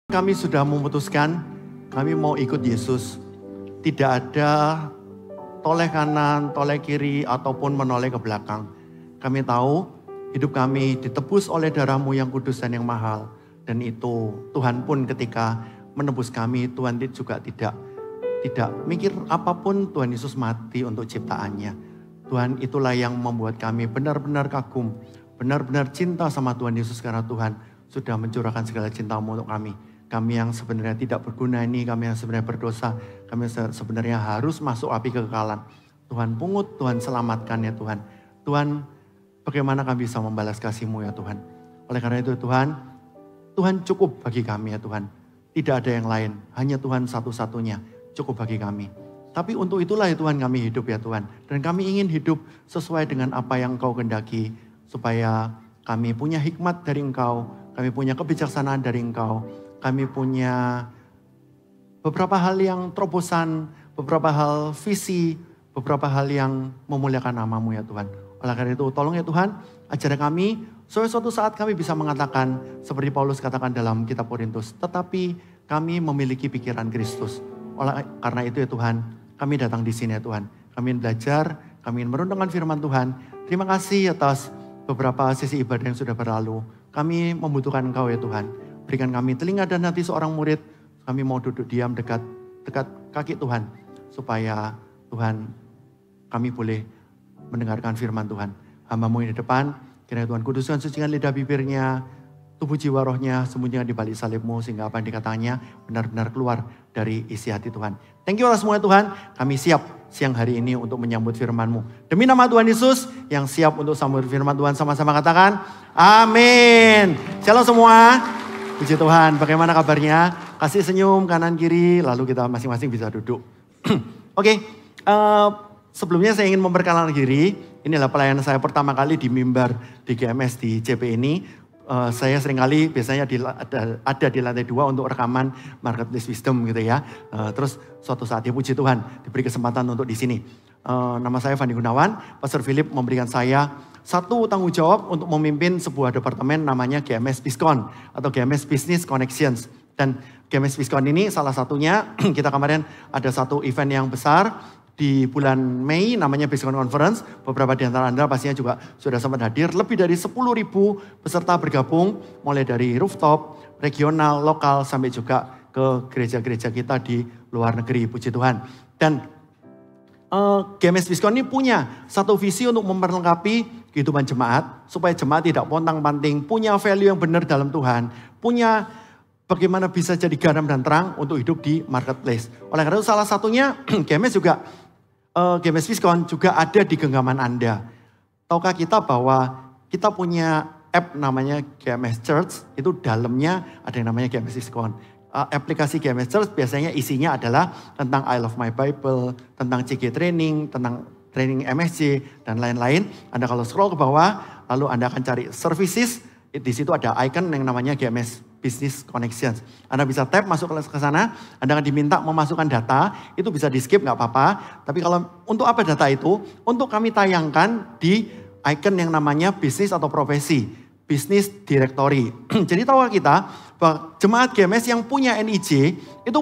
Kami sudah memutuskan, kami mau ikut Yesus. Tidak ada toleh kanan, toleh kiri, ataupun menoleh ke belakang. Kami tahu hidup kami ditebus oleh darah-Mu yang kudus dan yang mahal. Dan itu Tuhan pun ketika menebus kami, Tuhan juga tidak mikir apapun, Tuhan Yesus mati untuk ciptaannya. Tuhan itulah yang membuat kami benar-benar kagum, benar-benar cinta sama Tuhan Yesus karena Tuhan sudah mencurahkan segala cinta-Mu untuk kami. Kami yang sebenarnya tidak berguna ini, kami yang sebenarnya berdosa, kami sebenarnya harus masuk api kekekalan. Tuhan pungut, Tuhan selamatkan ya Tuhan. Tuhan, bagaimana kami bisa membalas kasih-Mu ya Tuhan. Oleh karena itu Tuhan cukup bagi kami ya Tuhan. Tidak ada yang lain, hanya Tuhan satu-satunya cukup bagi kami. Tapi untuk itulah ya Tuhan kami hidup ya Tuhan. Dan kami ingin hidup sesuai dengan apa yang Engkau kehendaki. Supaya kami punya hikmat dari Engkau, kami punya kebijaksanaan dari Engkau. Kami punya beberapa hal yang terobosan, beberapa hal visi, beberapa hal yang memuliakan nama-Mu ya Tuhan. Oleh karena itu tolong ya Tuhan, ajar kami, suatu saat kami bisa mengatakan seperti Paulus katakan dalam kitab Korintus, tetapi kami memiliki pikiran Kristus. Oleh karena itu ya Tuhan, kami datang di sini ya Tuhan. Kami belajar, kami ingin merenungkan firman Tuhan. Terima kasih atas beberapa sesi ibadah yang sudah berlalu. Kami membutuhkan Engkau ya Tuhan. Berikan kami telinga dan hati seorang murid. Kami mau duduk diam dekat kaki Tuhan. Supaya Tuhan kami boleh mendengarkan firman Tuhan. Hamba-Mu yang di depan. Kiranya Tuhan kuduskan, sucikan lidah bibirnya. Tubuh jiwa rohnya sembunyikan di balik salib-Mu. Sehingga apa yang dikatanya benar-benar keluar dari isi hati Tuhan. Thank you Allah semua Tuhan. Kami siap siang hari ini untuk menyambut firman-Mu. Demi nama Tuhan Yesus yang siap untuk sambut firman Tuhan. Sama-sama katakan amin. Shalom semua. Puji Tuhan, bagaimana kabarnya? Kasih senyum kanan kiri, lalu kita masing-masing bisa duduk. Oke, sebelumnya saya ingin memperkenalkan diri. Inilah pelayanan saya pertama kali di mimbar di GMS di CP ini. Saya seringkali biasanya ada di lantai 2 untuk rekaman Marketplace Wisdom gitu ya. Terus suatu saat ya puji Tuhan diberi kesempatan untuk di sini. Nama saya Fandi Gunawan, Pastor Philip memberikan saya satu tanggung jawab untuk memimpin sebuah departemen namanya GMS Bizcon atau GMS Business Connections. Dan GMS Bizcon ini salah satunya kita kemarin ada satu event yang besar di bulan Mei namanya Bizcon Conference. Beberapa di antara Anda pastinya juga sudah sempat hadir. Lebih dari 10.000 peserta bergabung mulai dari rooftop, regional, lokal sampai juga ke gereja-gereja kita di luar negeri. Puji Tuhan. Dan GMS Bizcon ini punya satu visi untuk memperlengkapi kehidupan jemaat. Supaya jemaat tidak pontang-panting, punya value yang benar dalam Tuhan. Punya bagaimana bisa jadi garam dan terang untuk hidup di marketplace. Oleh karena itu salah satunya GMS Bizcon juga ada di genggaman Anda. Tahukah kita bahwa kita punya app namanya GMS Church, itu dalamnya ada yang namanya GMS Bizcon. Aplikasi GMS Church biasanya isinya adalah tentang I Love My Bible, tentang CG Training, tentang training MSC, dan lain-lain. Anda kalau scroll ke bawah, lalu Anda akan cari services, di situ ada icon yang namanya GMS Business Connections. Anda bisa tap masuk ke sana, Anda akan diminta memasukkan data, itu bisa di skip nggak apa-apa. Tapi kalau untuk apa data itu? Untuk kami tayangkan di icon yang namanya bisnis atau profesi. Business Directory. Jadi tahu kita bahwa jemaat GMS yang punya NIJ itu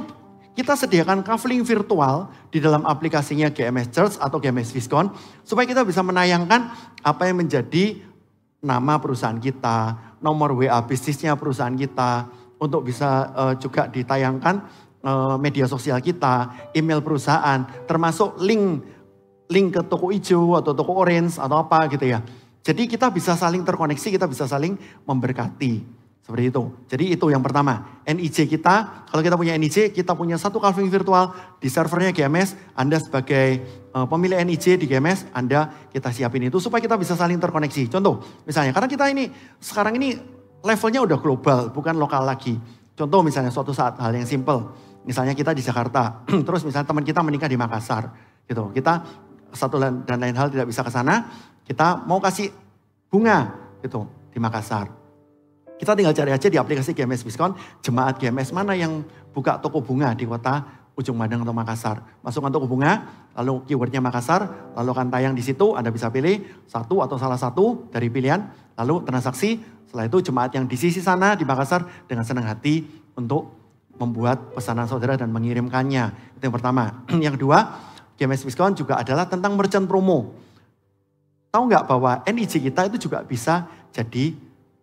kita sediakan coupling virtual di dalam aplikasinya GMS Church atau GMS Bizcon supaya kita bisa menayangkan apa yang menjadi nama perusahaan kita, nomor WA bisnisnya perusahaan kita, untuk bisa juga ditayangkan media sosial kita, email perusahaan, termasuk link ke toko hijau atau toko orange atau apa gitu ya. Jadi kita bisa saling terkoneksi, kita bisa saling memberkati. Seperti itu. Jadi itu yang pertama. NIJ kita, kalau kita punya NIJ, kita punya satu calving virtual di servernya GMS. Anda sebagai pemilik NIJ di GMS, kita siapin itu supaya kita bisa saling terkoneksi. Contoh, misalnya karena kita ini sekarang ini levelnya udah global, bukan lokal lagi. Contoh misalnya suatu saat hal yang simple. Misalnya kita di Jakarta, terus misalnya teman kita menikah di Makassar. Gitu. Kita satu dan lain hal tidak bisa ke sana. Kita mau kasih bunga gitu di Makassar. Kita tinggal cari aja di aplikasi GMS Bizcon, jemaat GMS mana yang buka toko bunga di kota Ujung Pandang atau Makassar. Masukkan toko bunga, lalu keywordnya Makassar, lalu akan tayang di situ, Anda bisa pilih satu atau salah satu dari pilihan, lalu transaksi. Setelah itu jemaat yang di sisi sana di Makassar dengan senang hati untuk membuat pesanan saudara dan mengirimkannya. Itu yang pertama. Yang kedua, GMS Diskon juga adalah tentang merchant promo. Tahu nggak bahwa NIJ kita itu juga bisa jadi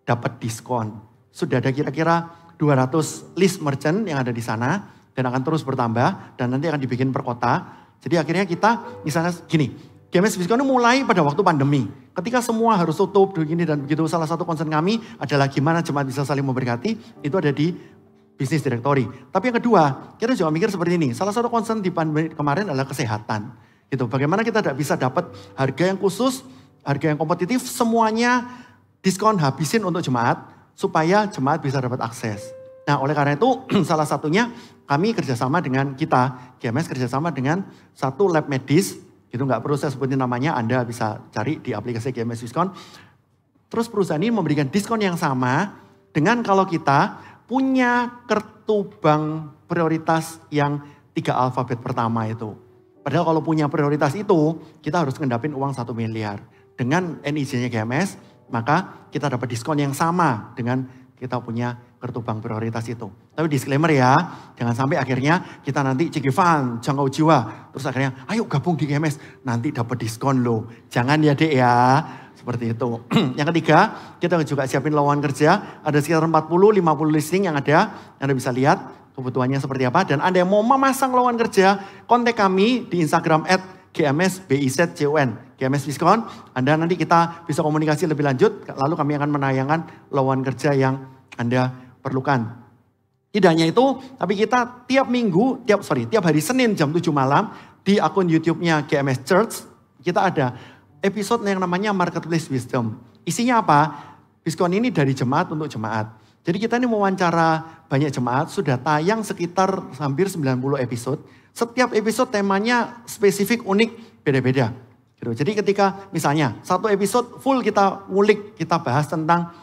dapat diskon. Sudah ada kira-kira 200 list merchant yang ada di sana dan akan terus bertambah dan nanti akan dibikin per kota. Jadi akhirnya kita misalnya gini, GMS Diskon itu mulai pada waktu pandemi. Ketika semua harus tutup begini dan begitu, salah satu concern kami adalah gimana jemaat bisa saling memberkati, itu ada di Business Directory. Tapi yang kedua, kita juga mikir seperti ini. Salah satu concern di pandemi kemarin adalah kesehatan. Gitu. Bagaimana kita tidak bisa dapat harga yang khusus, harga yang kompetitif, semuanya diskon habisin untuk jemaat, supaya jemaat bisa dapat akses. Nah oleh karena itu salah satunya kami kerjasama dengan kita, GMS kerjasama dengan satu lab medis, itu nggak perlu saya sebutin namanya, Anda bisa cari di aplikasi GMS Diskon. Terus perusahaan ini memberikan diskon yang sama dengan kalau kita punya kartu bank prioritas yang 3 alfabet pertama itu. Padahal kalau punya prioritas itu, kita harus ngendapin uang 1 miliar. Dengan NIJ-nya GMS, maka kita dapat diskon yang sama dengan kita punya kartu bank prioritas itu. Tapi disclaimer ya, jangan sampai akhirnya kita nanti Cikivan, jangkau jiwa. Terus akhirnya, ayo gabung di GMS, nanti dapat diskon loh. Jangan ya dek ya. Seperti itu. Yang ketiga, kita juga siapin lowongan kerja. Ada sekitar 40-50 listing yang ada. Anda bisa lihat kebutuhannya seperti apa. Dan Anda yang mau memasang lowongan kerja, kontak kami di Instagram @GMSBIZCON. GMS Diskon. Anda nanti kita bisa komunikasi lebih lanjut. Lalu kami akan menayangkan lowongan kerja yang Anda perlukan. Tidak hanya itu, tapi kita tiap hari Senin jam 7 malam di akun YouTube-nya GMS Church, kita ada episode yang namanya Marketplace Wisdom. Isinya apa? Diskon ini dari jemaat untuk jemaat. Jadi kita ini mewawancara banyak jemaat, sudah tayang sekitar hampir 90 episode. Setiap episode temanya spesifik, unik, beda-beda. Gitu. Jadi ketika misalnya satu episode full kita ngulik, kita bahas tentang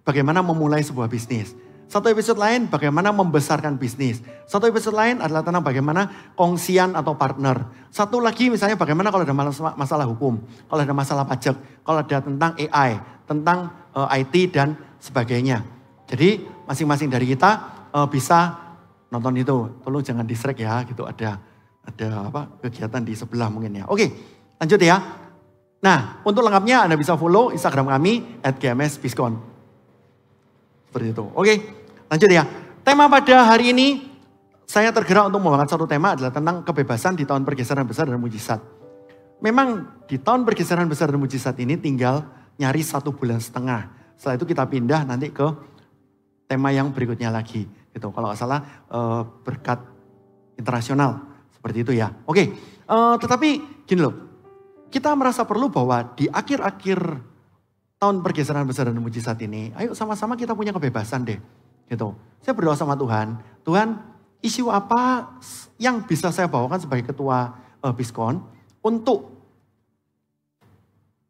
bagaimana memulai sebuah bisnis. Satu episode lain bagaimana membesarkan bisnis. Satu episode lain adalah tentang bagaimana kongsian atau partner. Satu lagi misalnya bagaimana kalau ada masalah hukum, kalau ada masalah pajak, kalau ada tentang AI, tentang IT dan sebagainya. Jadi masing-masing dari kita bisa nonton itu. Tolong jangan distract ya, gitu ada kegiatan di sebelah mungkin ya. Oke, lanjut ya. Nah, untuk lengkapnya Anda bisa follow Instagram kami @GMSBiskon. Seperti itu. Oke, lanjut ya. Tema pada hari ini, saya tergerak untuk membawakan satu tema adalah tentang kebebasan di tahun pergeseran besar dan mujizat. Memang di tahun pergeseran besar dan mujizat ini tinggal nyaris 1,5 bulan. Setelah itu kita pindah nanti ke tema yang berikutnya lagi. Gitu. Kalau nggak salah berkat internasional. Seperti itu ya. Oke, tetapi gini loh. Kita merasa perlu bahwa di akhir-akhir tahun pergeseran besar dan mujizat ini, ayo sama-sama kita punya kebebasan deh. Gitu. Saya berdoa sama Tuhan, Tuhan isu apa yang bisa saya bawakan sebagai ketua Biskon untuk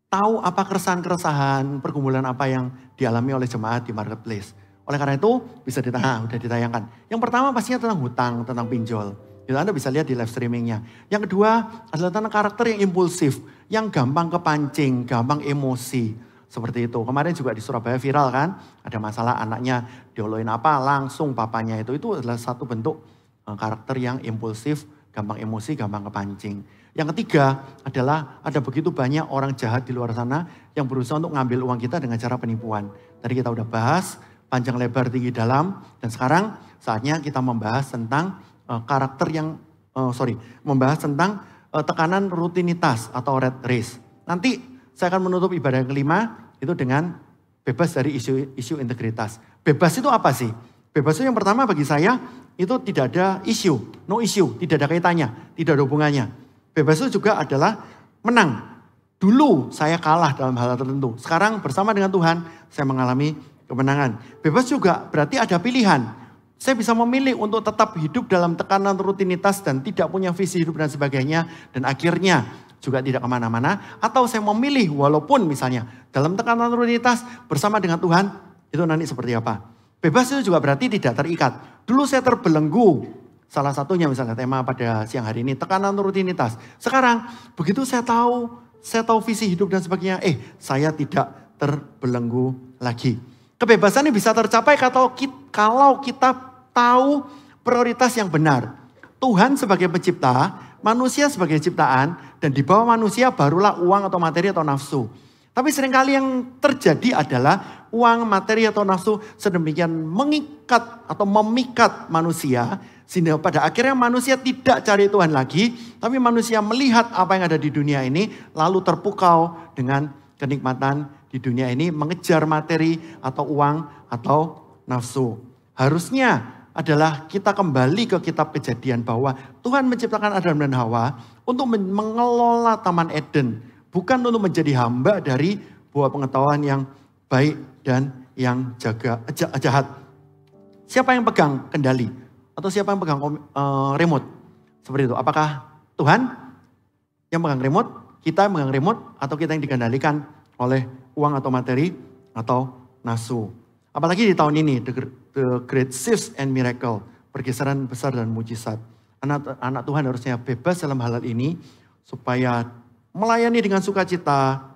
tahu apa keresahan-keresahan, pergumulan apa yang dialami oleh jemaat di marketplace. Oleh karena itu bisa udah ditayangkan. Yang pertama pastinya tentang hutang, tentang pinjol. Gitu, Anda bisa lihat di live streamingnya. Yang kedua adalah tentang karakter yang impulsif, yang gampang kepancing, gampang emosi. Seperti itu. Kemarin juga di Surabaya viral kan. Ada masalah anaknya dioloin apa, langsung papanya itu. Itu adalah satu bentuk karakter yang impulsif, gampang emosi, gampang kepancing. Yang ketiga adalah ada begitu banyak orang jahat di luar sana yang berusaha untuk ngambil uang kita dengan cara penipuan. Tadi kita udah bahas panjang lebar tinggi dalam. Dan sekarang saatnya kita membahas tentang membahas tentang tekanan rutinitas atau red race. Nanti saya akan menutup ibadah yang kelima itu dengan bebas dari isu integritas. Bebas itu apa sih? Bebas itu yang pertama bagi saya itu tidak ada isu, no issue, tidak ada kaitannya, tidak ada hubungannya. Bebas itu juga adalah menang. Dulu saya kalah dalam hal tertentu. Sekarang bersama dengan Tuhan saya mengalami kemenangan. Bebas juga berarti ada pilihan. Saya bisa memilih untuk tetap hidup dalam tekanan rutinitas dan tidak punya visi hidup dan sebagainya. Dan akhirnya juga tidak kemana-mana. Atau saya memilih walaupun misalnya dalam tekanan rutinitas bersama dengan Tuhan. Itu nanti seperti apa. Bebas itu juga berarti tidak terikat. Dulu saya terbelenggu. Salah satunya misalnya tema pada siang hari ini. Tekanan rutinitas. Sekarang begitu saya tahu visi hidup dan sebagainya. Saya tidak terbelenggu lagi. Kebebasan ini bisa tercapai kalau kita tahu prioritas yang benar. Tuhan sebagai pencipta, manusia sebagai ciptaan, dan di bawah manusia barulah uang atau materi atau nafsu. Tapi seringkali yang terjadi adalah uang, materi atau nafsu sedemikian mengikat atau memikat manusia. Sehingga pada akhirnya manusia tidak cari Tuhan lagi. Tapi manusia melihat apa yang ada di dunia ini lalu terpukau dengan kenikmatan di dunia ini. Mengejar materi atau uang atau nafsu. Harusnya adalah kita kembali ke kitab Kejadian bahwa Tuhan menciptakan Adam dan Hawa untuk mengelola Taman Eden. Bukan untuk menjadi hamba dari buah pengetahuan yang baik dan yang jahat. Siapa yang pegang kendali? Atau siapa yang pegang remote? Seperti itu. Apakah Tuhan yang pegang remote? Kita yang pegang remote? Atau kita yang dikendalikan oleh uang atau materi? Atau nafsu? Apalagi di tahun ini, the great shifts and miracle. Pergeseran besar dan mujizat. Anak Tuhan harusnya bebas dalam hal ini. Supaya melayani dengan sukacita,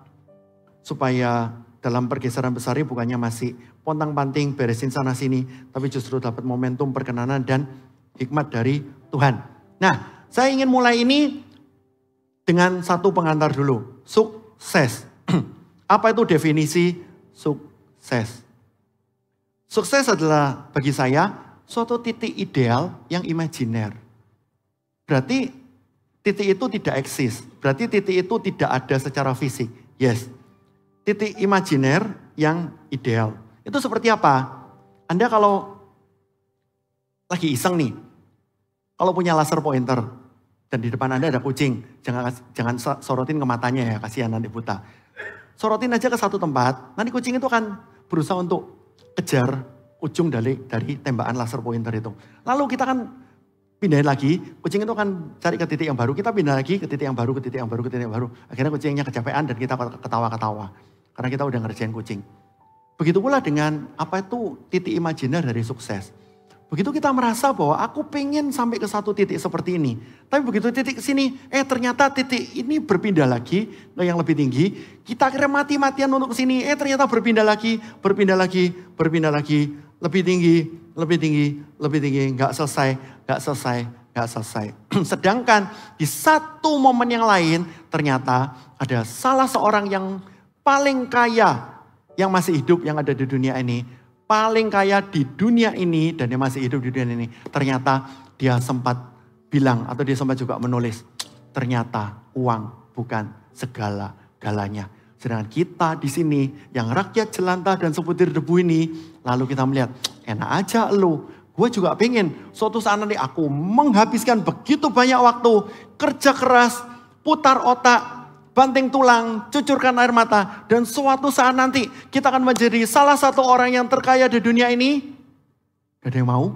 supaya dalam pergeseran besar ini bukannya masih pontang-panting beresin sana sini, tapi justru dapat momentum perkenanan dan hikmat dari Tuhan. Nah, saya ingin mulai ini dengan satu pengantar dulu, sukses. Apa itu definisi sukses? Sukses adalah bagi saya suatu titik ideal yang imajiner. Berarti titik itu tidak eksis. Berarti titik itu tidak ada secara fisik. Yes. Titik imajiner yang ideal. Itu seperti apa? Anda kalau lagi iseng nih. Kalau punya laser pointer. Dan di depan Anda ada kucing. Jangan sorotin ke matanya ya. Kasihan nanti buta. Sorotin aja ke satu tempat. Nanti kucing itu akan berusaha untuk kejar ujung dari tembakan laser pointer itu. Lalu kita kan pindahin lagi, kucing itu akan cari ke titik yang baru, kita pindah lagi ke titik yang baru, ke titik yang baru, ke titik yang baru. Akhirnya kucingnya kecapean dan kita ketawa-ketawa. Karena kita udah ngerjain kucing. Begitu pula dengan apa itu titik imajiner dari sukses. Begitu kita merasa bahwa aku pengen sampai ke satu titik seperti ini. Tapi begitu titik sini, ternyata titik ini berpindah lagi ke yang lebih tinggi. Kita akhirnya mati-matian untuk ke sini, ternyata berpindah lagi. Lebih tinggi, nggak selesai. Sedangkan di satu momen yang lain ternyata ada salah seorang yang paling kaya yang masih hidup yang ada di dunia ini. Paling kaya di dunia ini dan dia masih hidup di dunia ini. Ternyata dia sempat bilang atau dia sempat juga menulis. Ternyata uang bukan segala-galanya. Sedangkan kita di sini yang rakyat jelantah dan sebutir debu ini, lalu kita melihat, enak aja lu. Gue juga pengen suatu saat nanti aku menghabiskan begitu banyak waktu, kerja keras, putar otak, banting tulang, cucurkan air mata. Dan suatu saat nanti kita akan menjadi salah satu orang yang terkaya di dunia ini. Gak ada yang mau.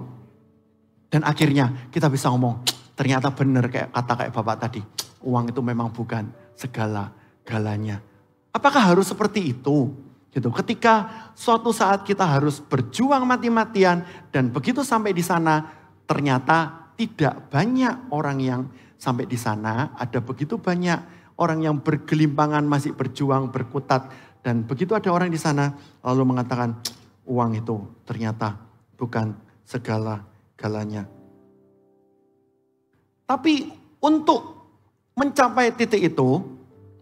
Dan akhirnya kita bisa ngomong, ternyata benar kayak Bapak tadi. Uang itu memang bukan segala-galanya. Apakah harus seperti itu? Gitu. Ketika suatu saat kita harus berjuang mati-matian dan begitu sampai di sana ternyata tidak banyak orang yang sampai di sana. Ada begitu banyak orang yang bergelimpangan masih berjuang berkutat dan begitu ada orang di sana lalu mengatakan uang itu ternyata bukan segala-galanya. Tapi untuk mencapai titik itu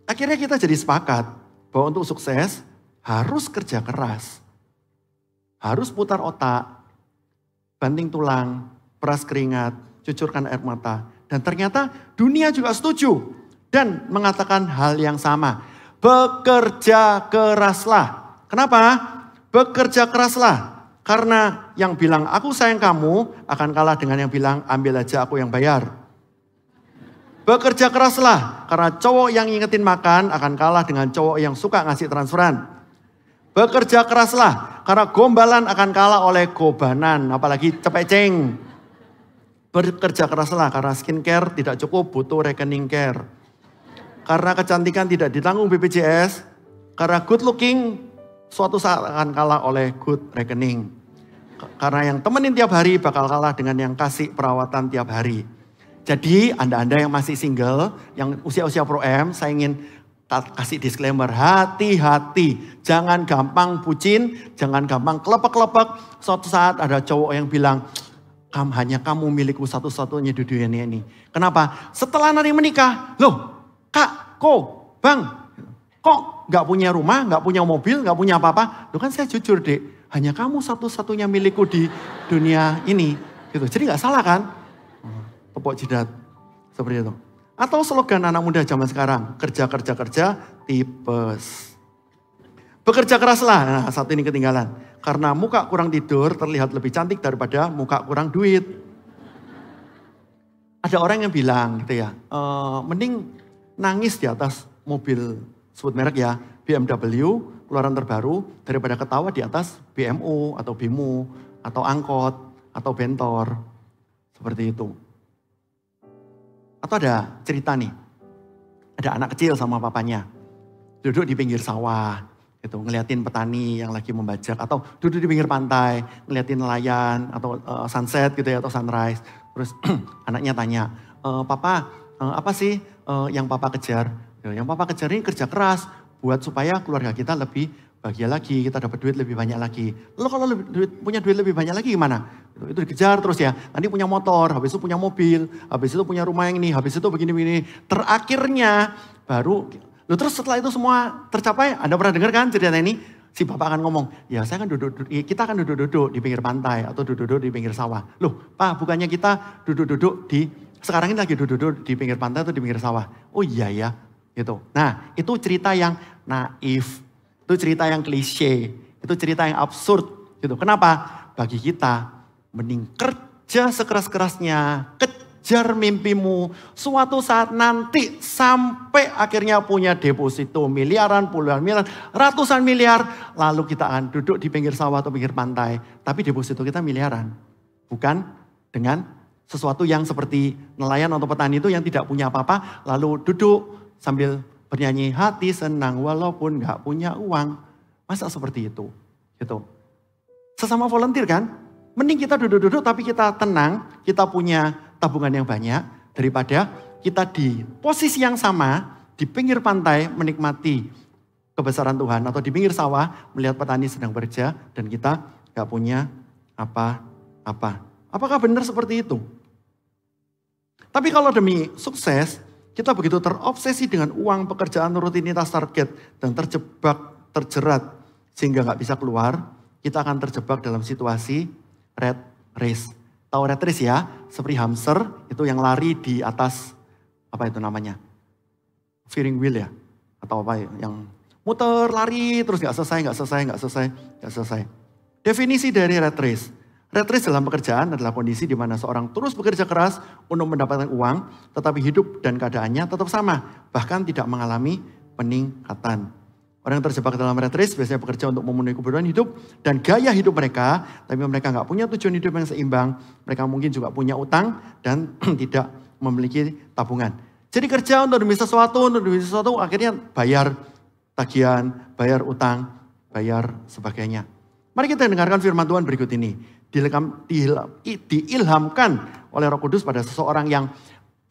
akhirnya kita jadi sepakat bahwa untuk sukses harus kerja keras. Harus putar otak, banting tulang, peras keringat, cucurkan air mata. Dan ternyata dunia juga setuju dan mengatakan hal yang sama. Bekerja keraslah. Kenapa? Bekerja keraslah. Karena yang bilang aku sayang kamu akan kalah dengan yang bilang ambil aja aku yang bayar. Bekerja keraslah, karena cowok yang ngingetin makan akan kalah dengan cowok yang suka ngasih transferan. Bekerja keraslah, karena gombalan akan kalah oleh gobanan, apalagi cepeceng. Bekerja keraslah, karena skincare tidak cukup, butuh rekening care. Karena kecantikan tidak ditanggung BPJS, karena good looking suatu saat akan kalah oleh good rekening. Karena yang temenin tiap hari bakal kalah dengan yang kasih perawatan tiap hari. Jadi Anda-Anda yang masih single, yang usia-usia pro M, saya ingin kasih disclaimer, hati-hati. Jangan gampang bucin, jangan gampang kelepek-kelepek. Suatu saat ada cowok yang bilang, Hanya kamu milikku satu-satunya di dunia ini. Kenapa? Setelah nanti menikah, loh kak, bang, kok gak punya rumah, gak punya mobil, gak punya apa-apa? Loh kan saya jujur dek, hanya kamu satu-satunya milikku di dunia ini. Gitu. Jadi gak salah kan? Tepuk jidat, seperti itu. Atau slogan anak muda zaman sekarang, kerja, tipes. Bekerja keraslah, nah satu ini ketinggalan. Karena muka kurang tidur terlihat lebih cantik daripada muka kurang duit. Ada orang yang bilang gitu ya, mending nangis di atas mobil sebut merek ya, BMW keluaran terbaru daripada ketawa di atas BMO atau BIMU atau angkot atau bentor. Seperti itu. Atau ada cerita nih, ada anak kecil sama papanya duduk di pinggir sawah. Gitu, ngeliatin petani yang lagi membajak atau duduk di pinggir pantai ngeliatin nelayan atau sunset gitu ya atau sunrise. Terus anaknya tanya, papa apa sih yang papa kejar? Yang papa kejar ini kerja keras buat supaya keluarga kita lebih bahagia lagi, kita dapat duit lebih banyak lagi. Lalu kalau punya duit lebih banyak lagi gimana? Itu dikejar terus ya, nanti punya motor, habis itu punya mobil, habis itu punya rumah yang ini, habis itu begini-begini. Terakhirnya baru terus setelah itu semua tercapai, Anda pernah dengar kan cerita ini? Si bapak akan ngomong, ya saya kan kita akan duduk-duduk di pinggir pantai atau duduk-duduk di pinggir sawah. Loh pak, bukannya kita duduk-duduk sekarang ini lagi duduk-duduk di pinggir pantai atau di pinggir sawah? Oh iya ya, gitu. Nah itu cerita yang naif, itu cerita yang klise, itu cerita yang absurd. Gitu. Kenapa? Bagi kita, mending kerja sekeras-kerasnya, kejar mimpimu, suatu saat nanti sampai akhirnya punya deposito miliaran, puluhan miliar, ratusan miliar, lalu kita akan duduk di pinggir sawah atau pinggir pantai, tapi deposito kita miliaran. Bukan dengan sesuatu yang seperti nelayan atau petani itu yang tidak punya apa-apa, lalu duduk sambil bernyanyi, hati senang walaupun gak punya uang. Masa seperti itu? Gitu. Sesama volunteer kan? Mending kita duduk-duduk tapi kita tenang, kita punya tabungan yang banyak daripada kita di posisi yang sama di pinggir pantai menikmati kebesaran Tuhan atau di pinggir sawah melihat petani sedang bekerja dan kita gak punya apa-apa. Apakah benar seperti itu? Tapi kalau demi sukses, kita begitu terobsesi dengan uang, pekerjaan, rutinitas, target dan terjerat sehingga gak bisa keluar, kita akan terjebak dalam situasi rat race. Tahu rat race ya? Seperti hamster itu yang lari di atas, apa itu namanya? Steering wheel ya? Atau apa yang muter, lari, terus gak selesai. Definisi dari rat race. Rat race dalam pekerjaan adalah kondisi di mana seorang terus bekerja keras untuk mendapatkan uang, tetapi hidup dan keadaannya tetap sama, bahkan tidak mengalami peningkatan. Orang yang terjebak dalam rat race biasanya bekerja untuk memenuhi kebutuhan hidup dan gaya hidup mereka, tapi mereka nggak punya tujuan hidup yang seimbang. Mereka mungkin juga punya utang dan tidak memiliki tabungan. Jadi kerja untuk demi sesuatu, akhirnya bayar tagihan, bayar utang, bayar sebagainya. Mari kita dengarkan firman Tuhan berikut ini. Diilhamkan oleh Roh Kudus pada seseorang yang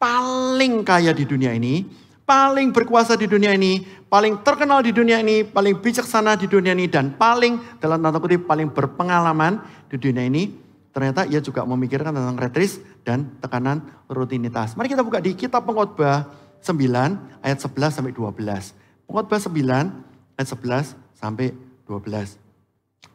paling kaya di dunia ini, paling berkuasa di dunia ini, paling terkenal di dunia ini, paling bijaksana di dunia ini, dan paling dalam tanda kutip paling berpengalaman di dunia ini. Ternyata ia juga memikirkan tentang rat race dan tekanan rutinitas. Mari kita buka di kitab Pengkhotbah 9 ayat 11 sampai 12. Pengkhotbah 9 ayat 11 sampai 12.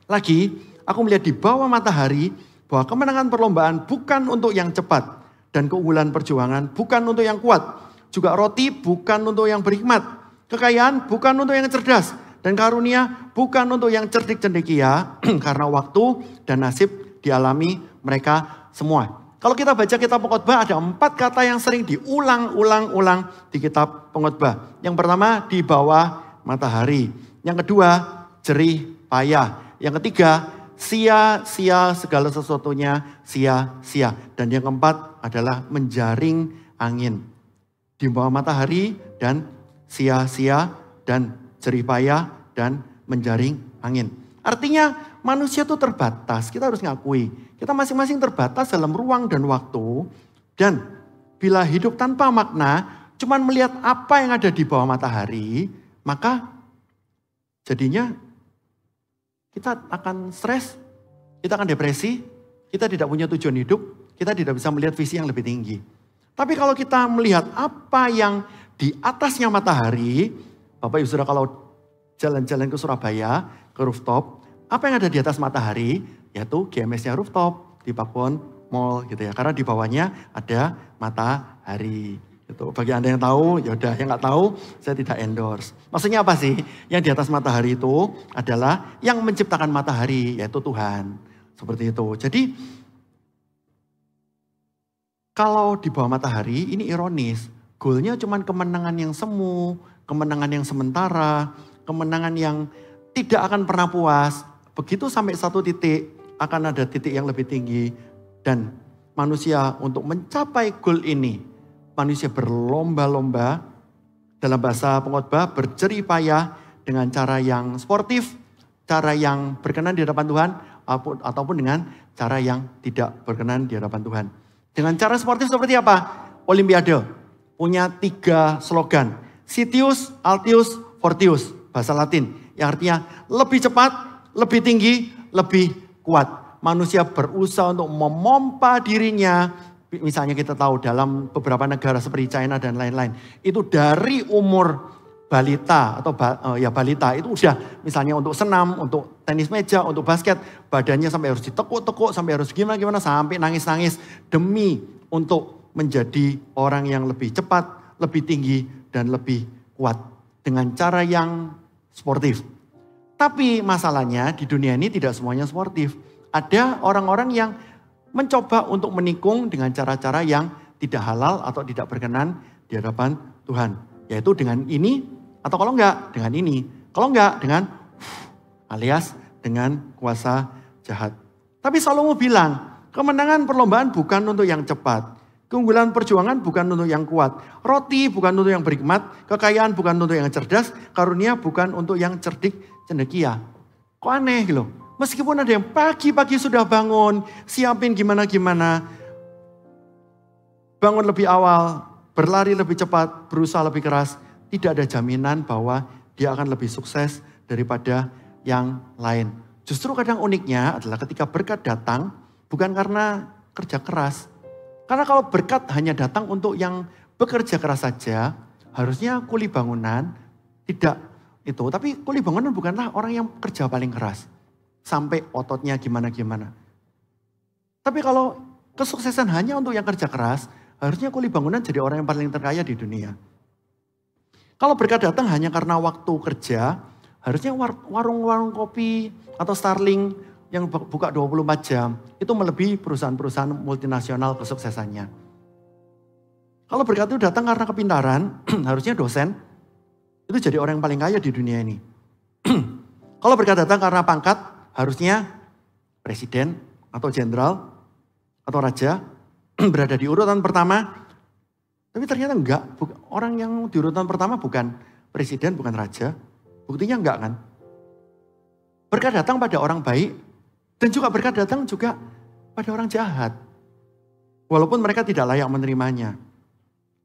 Lagi, aku melihat di bawah matahari bahwa kemenangan perlombaan bukan untuk yang cepat dan keunggulan perjuangan bukan untuk yang kuat. Juga roti bukan untuk yang berhikmat. Kekayaan bukan untuk yang cerdas. Dan karunia bukan untuk yang cerdik cendekia karena waktu dan nasib dialami mereka semua. Kalau kita baca kitab Pengkhotbah ada 4 kata yang sering diulang-ulang di kitab Pengkhotbah. Yang pertama di bawah matahari. Yang kedua jerih payah. Yang ketiga, sia-sia segala sesuatunya sia-sia. Dan yang keempat adalah menjaring angin. Di bawah matahari dan sia-sia dan jerih payah dan menjaring angin. Artinya manusia itu terbatas, kita harus ngakui. Kita masing-masing terbatas dalam ruang dan waktu. Dan bila hidup tanpa makna, cuman melihat apa yang ada di bawah matahari, maka jadinya kita akan stres, kita akan depresi, kita tidak punya tujuan hidup, kita tidak bisa melihat visi yang lebih tinggi. Tapi kalau kita melihat apa yang di atasnya matahari, Bapak Ibu Saudara kalau jalan-jalan ke Surabaya, ke rooftop, apa yang ada di atas matahari, yaitu GMS-nya rooftop di Pakuwon Mall gitu ya. Karena di bawahnya ada matahari. Gitu. Bagi Anda yang tahu, ya udah. Yang nggak tahu, saya tidak endorse. Maksudnya apa sih? Yang di atas matahari itu adalah yang menciptakan matahari, yaitu Tuhan. Seperti itu. Jadi, kalau di bawah matahari, ini ironis. Goalnya cuma kemenangan yang semu, kemenangan yang sementara, kemenangan yang tidak akan pernah puas. Begitu sampai satu titik, akan ada titik yang lebih tinggi. Dan manusia untuk mencapai goal ini, manusia berlomba-lomba, dalam bahasa pengkhotbah berjerih payah dengan cara yang sportif, cara yang berkenan di hadapan Tuhan, ataupun dengan cara yang tidak berkenan di hadapan Tuhan. Dengan cara sportif seperti apa? Olimpiade punya 3 slogan. Citius, Altius, Fortius, bahasa Latin. Yang artinya lebih cepat, lebih tinggi, lebih kuat. Manusia berusaha untuk memompa dirinya. Misalnya kita tahu dalam beberapa negara seperti China dan lain-lain. Itu dari umur balita atau balita itu udah misalnya untuk senam, untuk tenis meja, untuk basket. Badannya sampai harus ditekuk-tekuk, sampai harus gimana-gimana, sampai nangis-nangis. Demi untuk menjadi orang yang lebih cepat, lebih tinggi, dan lebih kuat. Dengan cara yang sportif. Tapi masalahnya di dunia ini tidak semuanya sportif. Ada orang-orang yang mencoba untuk menikung dengan cara-cara yang tidak halal atau tidak berkenan di hadapan Tuhan. Yaitu dengan ini, atau kalau enggak dengan ini. Kalau enggak dengan alias dengan kuasa jahat. Tapi Salomo bilang, kemenangan perlombaan bukan untuk yang cepat. Keunggulan perjuangan bukan untuk yang kuat. Roti bukan untuk yang berhikmat. Kekayaan bukan untuk yang cerdas. Karunia bukan untuk yang cerdik cendekia. Kok aneh gitu. Meskipun ada yang pagi-pagi sudah bangun, siapin gimana-gimana. Bangun lebih awal, berlari lebih cepat, berusaha lebih keras. Tidak ada jaminan bahwa dia akan lebih sukses daripada yang lain. Justru kadang uniknya adalah ketika berkat datang, bukan karena kerja keras. Karena kalau berkat hanya datang untuk yang bekerja keras saja, harusnya kuli bangunan tidak itu. Tapi kuli bangunan bukanlah orang yang kerja paling keras. Sampai ototnya gimana-gimana. Tapi kalau kesuksesan hanya untuk yang kerja keras, harusnya kuli bangunan jadi orang yang paling terkaya di dunia. Kalau berkat datang hanya karena waktu kerja, harusnya warung-warung kopi atau Starling yang buka 24 jam, itu melebihi perusahaan-perusahaan multinasional kesuksesannya. Kalau berkat itu datang karena kepintaran, harusnya dosen, itu jadi orang yang paling kaya di dunia ini. Kalau berkat datang karena pangkat, harusnya presiden atau jenderal atau raja berada di urutan pertama. Tapi ternyata enggak. Orang yang di urutan pertama bukan presiden, bukan raja. Buktinya enggak kan. Berkat datang pada orang baik. Dan juga berkat datang juga pada orang jahat. Walaupun mereka tidak layak menerimanya.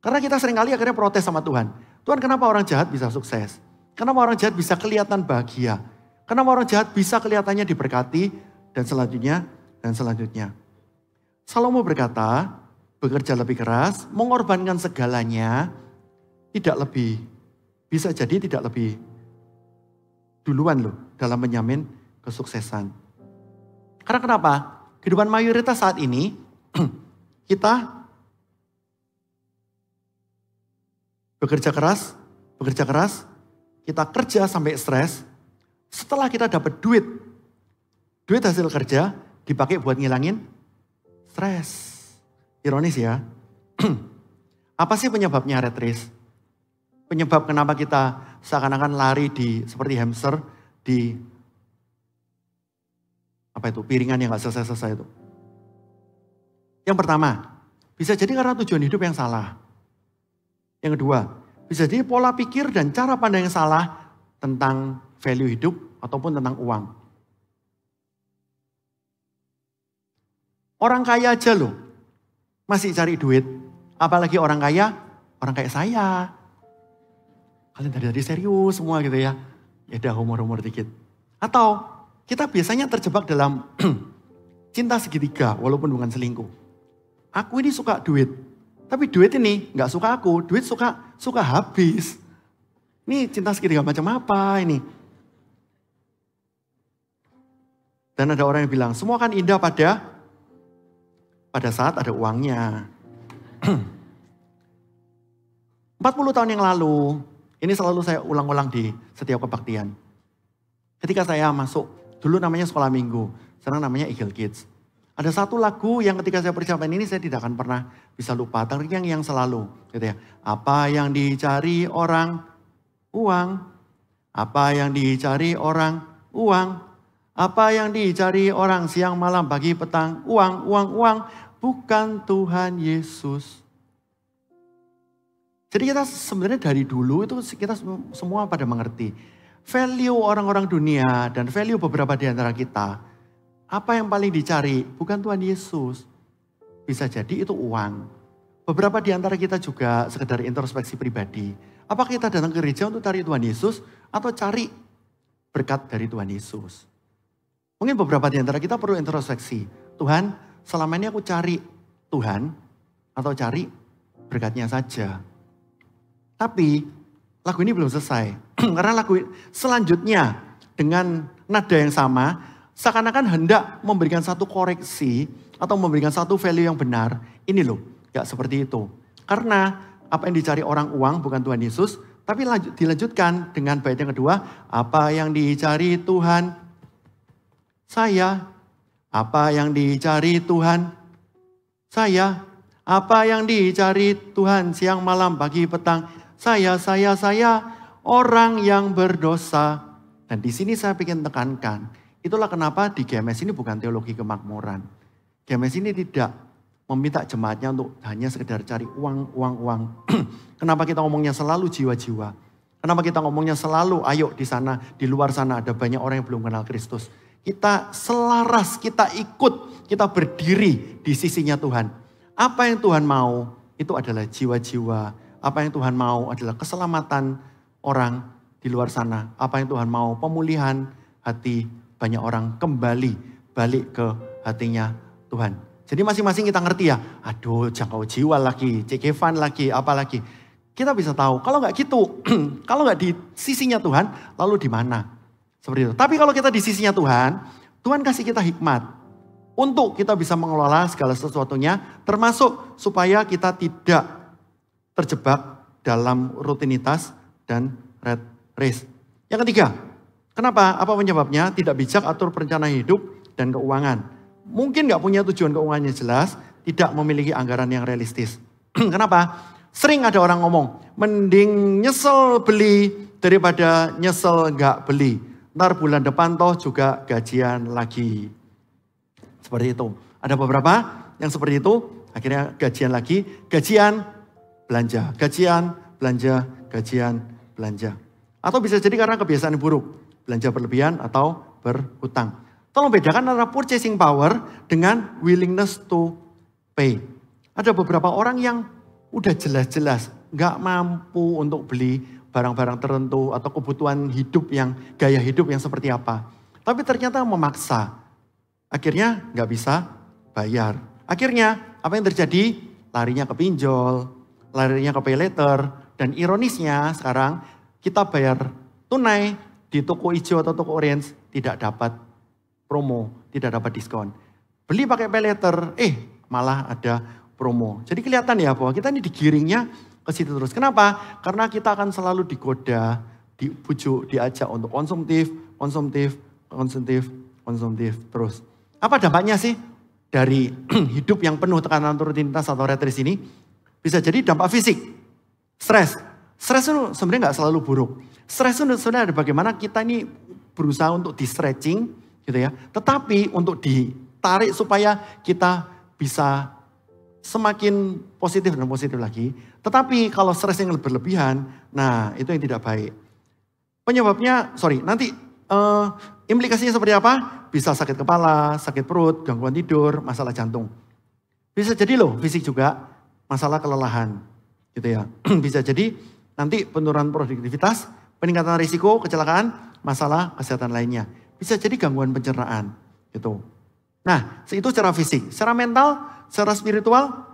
Karena kita seringkali akhirnya protes sama Tuhan. Tuhan, kenapa orang jahat bisa sukses? Kenapa orang jahat bisa kelihatan bahagia? Kenapa orang jahat bisa kelihatannya diberkati dan selanjutnya dan selanjutnya. Salomo berkata, bekerja lebih keras, mengorbankan segalanya, bisa jadi tidak lebih duluan loh dalam menjamin kesuksesan. Karena kenapa? Kehidupan mayoritas saat ini, kita bekerja keras, kita kerja sampai stres. Setelah kita dapat duit hasil kerja dipakai buat ngilangin stres. Ironis ya. Apa sih penyebabnya rat race? Penyebab kenapa kita seakan-akan lari seperti hamster di piringan yang gak selesai-selesai itu. Yang pertama, bisa jadi karena tujuan hidup yang salah. Yang kedua, bisa jadi pola pikir dan cara pandang yang salah tentang value hidup ataupun tentang uang. Orang kaya aja loh masih cari duit. Apalagi orang kayak saya. Kalian tadi serius semua gitu ya. Ya udah humor-humor dikit. Atau kita biasanya terjebak dalam cinta segitiga walaupun bukan selingkuh. Aku ini suka duit, tapi duit ini nggak suka aku, duit suka habis. Ini cinta segitiga macam apa ini? Dan ada orang yang bilang, semua kan indah pada saat ada uangnya. 40 tahun yang lalu, ini selalu saya ulang-ulang di setiap kebaktian. Ketika saya masuk, dulu namanya sekolah minggu, sekarang namanya Eagle Kids. Ada satu lagu yang ketika saya persiapan ini saya tidak akan pernah bisa lupa, terngiang yang selalu. Gitu ya. Apa yang dicari orang? Uang. Apa yang dicari orang? Uang. Apa yang dicari orang siang malam pagi petang? Uang, uang, uang. Bukan Tuhan Yesus. Jadi kita sebenarnya dari dulu itu kita semua pada mengerti. Value orang-orang dunia dan value beberapa di antara kita. Apa yang paling dicari? Bukan Tuhan Yesus. Bisa jadi itu uang. Beberapa di antara kita juga sekedar introspeksi pribadi. Apakah kita datang ke gereja untuk cari Tuhan Yesus atau cari berkat dari Tuhan Yesus? Mungkin beberapa di antara kita perlu introspeksi. Tuhan, selama ini aku cari Tuhan atau cari berkatnya saja. Tapi lagu ini belum selesai. Karena lagu selanjutnya dengan nada yang sama, seakan-akan hendak memberikan satu koreksi atau memberikan satu value yang benar. Ini loh, gak seperti itu. Karena apa yang dicari orang uang bukan Tuhan Yesus, tapi dilanjutkan dengan bait yang kedua, apa yang dicari Tuhan saya, apa yang dicari Tuhan saya, apa yang dicari Tuhan siang malam pagi petang, saya, orang yang berdosa. Dan di sini saya ingin tekankan, itulah kenapa di GMS ini bukan teologi kemakmuran. GMS ini tidak meminta jemaatnya untuk hanya sekedar cari uang. Kenapa kita ngomongnya selalu jiwa-jiwa? Kenapa kita ngomongnya selalu ayo di sana, di luar sana ada banyak orang yang belum kenal Kristus. Kita selaras, kita ikut, kita berdiri di sisinya Tuhan. Apa yang Tuhan mau itu adalah jiwa-jiwa. Apa yang Tuhan mau adalah keselamatan orang di luar sana. Apa yang Tuhan mau pemulihan hati banyak orang kembali balik ke hatinya Tuhan. Jadi masing-masing kita ngerti ya. Aduh jangkau jiwa lagi, cekevan lagi, apa lagi. Kita bisa tahu kalau nggak gitu, kalau nggak di sisinya Tuhan lalu di mana? Seperti itu. Tapi kalau kita di sisinya Tuhan, Tuhan kasih kita hikmat. Untuk kita bisa mengelola segala sesuatunya, termasuk supaya kita tidak terjebak dalam rutinitas dan red race. Yang ketiga, kenapa? Apa penyebabnya? Tidak bijak atur perencana hidup dan keuangan. Mungkin nggak punya tujuan keuangannya jelas, tidak memiliki anggaran yang realistis. Kenapa? Sering ada orang ngomong, mending nyesel beli daripada nyesel nggak beli. Ntar bulan depan toh juga gajian lagi. Seperti itu. Ada beberapa yang seperti itu, akhirnya gajian lagi, gajian, belanja, gajian, belanja, gajian, belanja. Atau bisa jadi karena kebiasaan buruk, belanja berlebihan atau berhutang. Tolong bedakan antara purchasing power dengan willingness to pay. Ada beberapa orang yang udah jelas-jelas gak mampu untuk beli barang-barang tertentu atau kebutuhan hidup yang, gaya hidup yang seperti apa. Tapi ternyata memaksa. Akhirnya gak bisa bayar. Akhirnya apa yang terjadi? Larinya ke pinjol, larinya ke pay later. Dan ironisnya sekarang kita bayar tunai di toko hijau atau toko orange tidak dapat promo, tidak dapat diskon. Beli pakai pay later, malah ada promo. Jadi kelihatan ya bahwa kita ini digiringnya ke situ terus. Kenapa? Karena kita akan selalu digoda, dibujuk, diajak untuk konsumtif terus. Apa dampaknya sih dari hidup yang penuh tekanan rutinitas atau red race ini? Bisa jadi dampak fisik, stres. Stres itu sebenarnya nggak selalu buruk. Stres itu sebenarnya ada bagaimana kita ini berusaha untuk di-stretching gitu ya. Tetapi untuk ditarik supaya kita bisa semakin positif dan positif lagi. Tetapi kalau stres yang berlebihan, nah itu yang tidak baik. Penyebabnya, nanti implikasinya seperti apa? Bisa sakit kepala, sakit perut, gangguan tidur, masalah jantung. Bisa jadi loh fisik juga, masalah kelelahan gitu ya. Bisa jadi nanti penurunan produktivitas, peningkatan risiko, kecelakaan, masalah kesehatan lainnya. Bisa jadi gangguan pencernaan gitu. Nah, itu secara fisik. Secara mental, secara spiritual,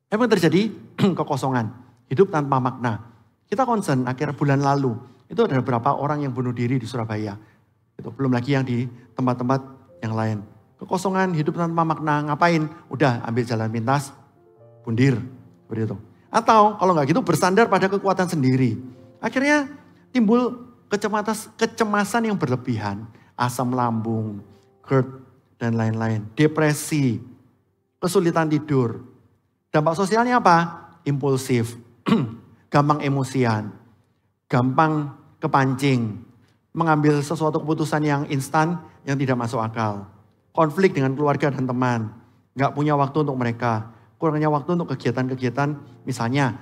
apa yang terjadi? Kekosongan. Hidup tanpa makna. Kita concern akhir bulan lalu. Itu ada beberapa orang yang bunuh diri di Surabaya. Itu belum lagi yang di tempat-tempat yang lain. Kekosongan, hidup tanpa makna, ngapain? Udah ambil jalan pintas, bundir. Seperti itu. Atau kalau nggak gitu bersandar pada kekuatan sendiri. Akhirnya timbul kecemasan yang berlebihan. Asam lambung, GERD, dan lain-lain. Depresi, kesulitan tidur. Dampak sosialnya apa? Impulsif, gampang emosian, gampang kepancing, mengambil sesuatu keputusan yang instan yang tidak masuk akal. Konflik dengan keluarga dan teman, nggak punya waktu untuk mereka, kurangnya waktu untuk kegiatan-kegiatan misalnya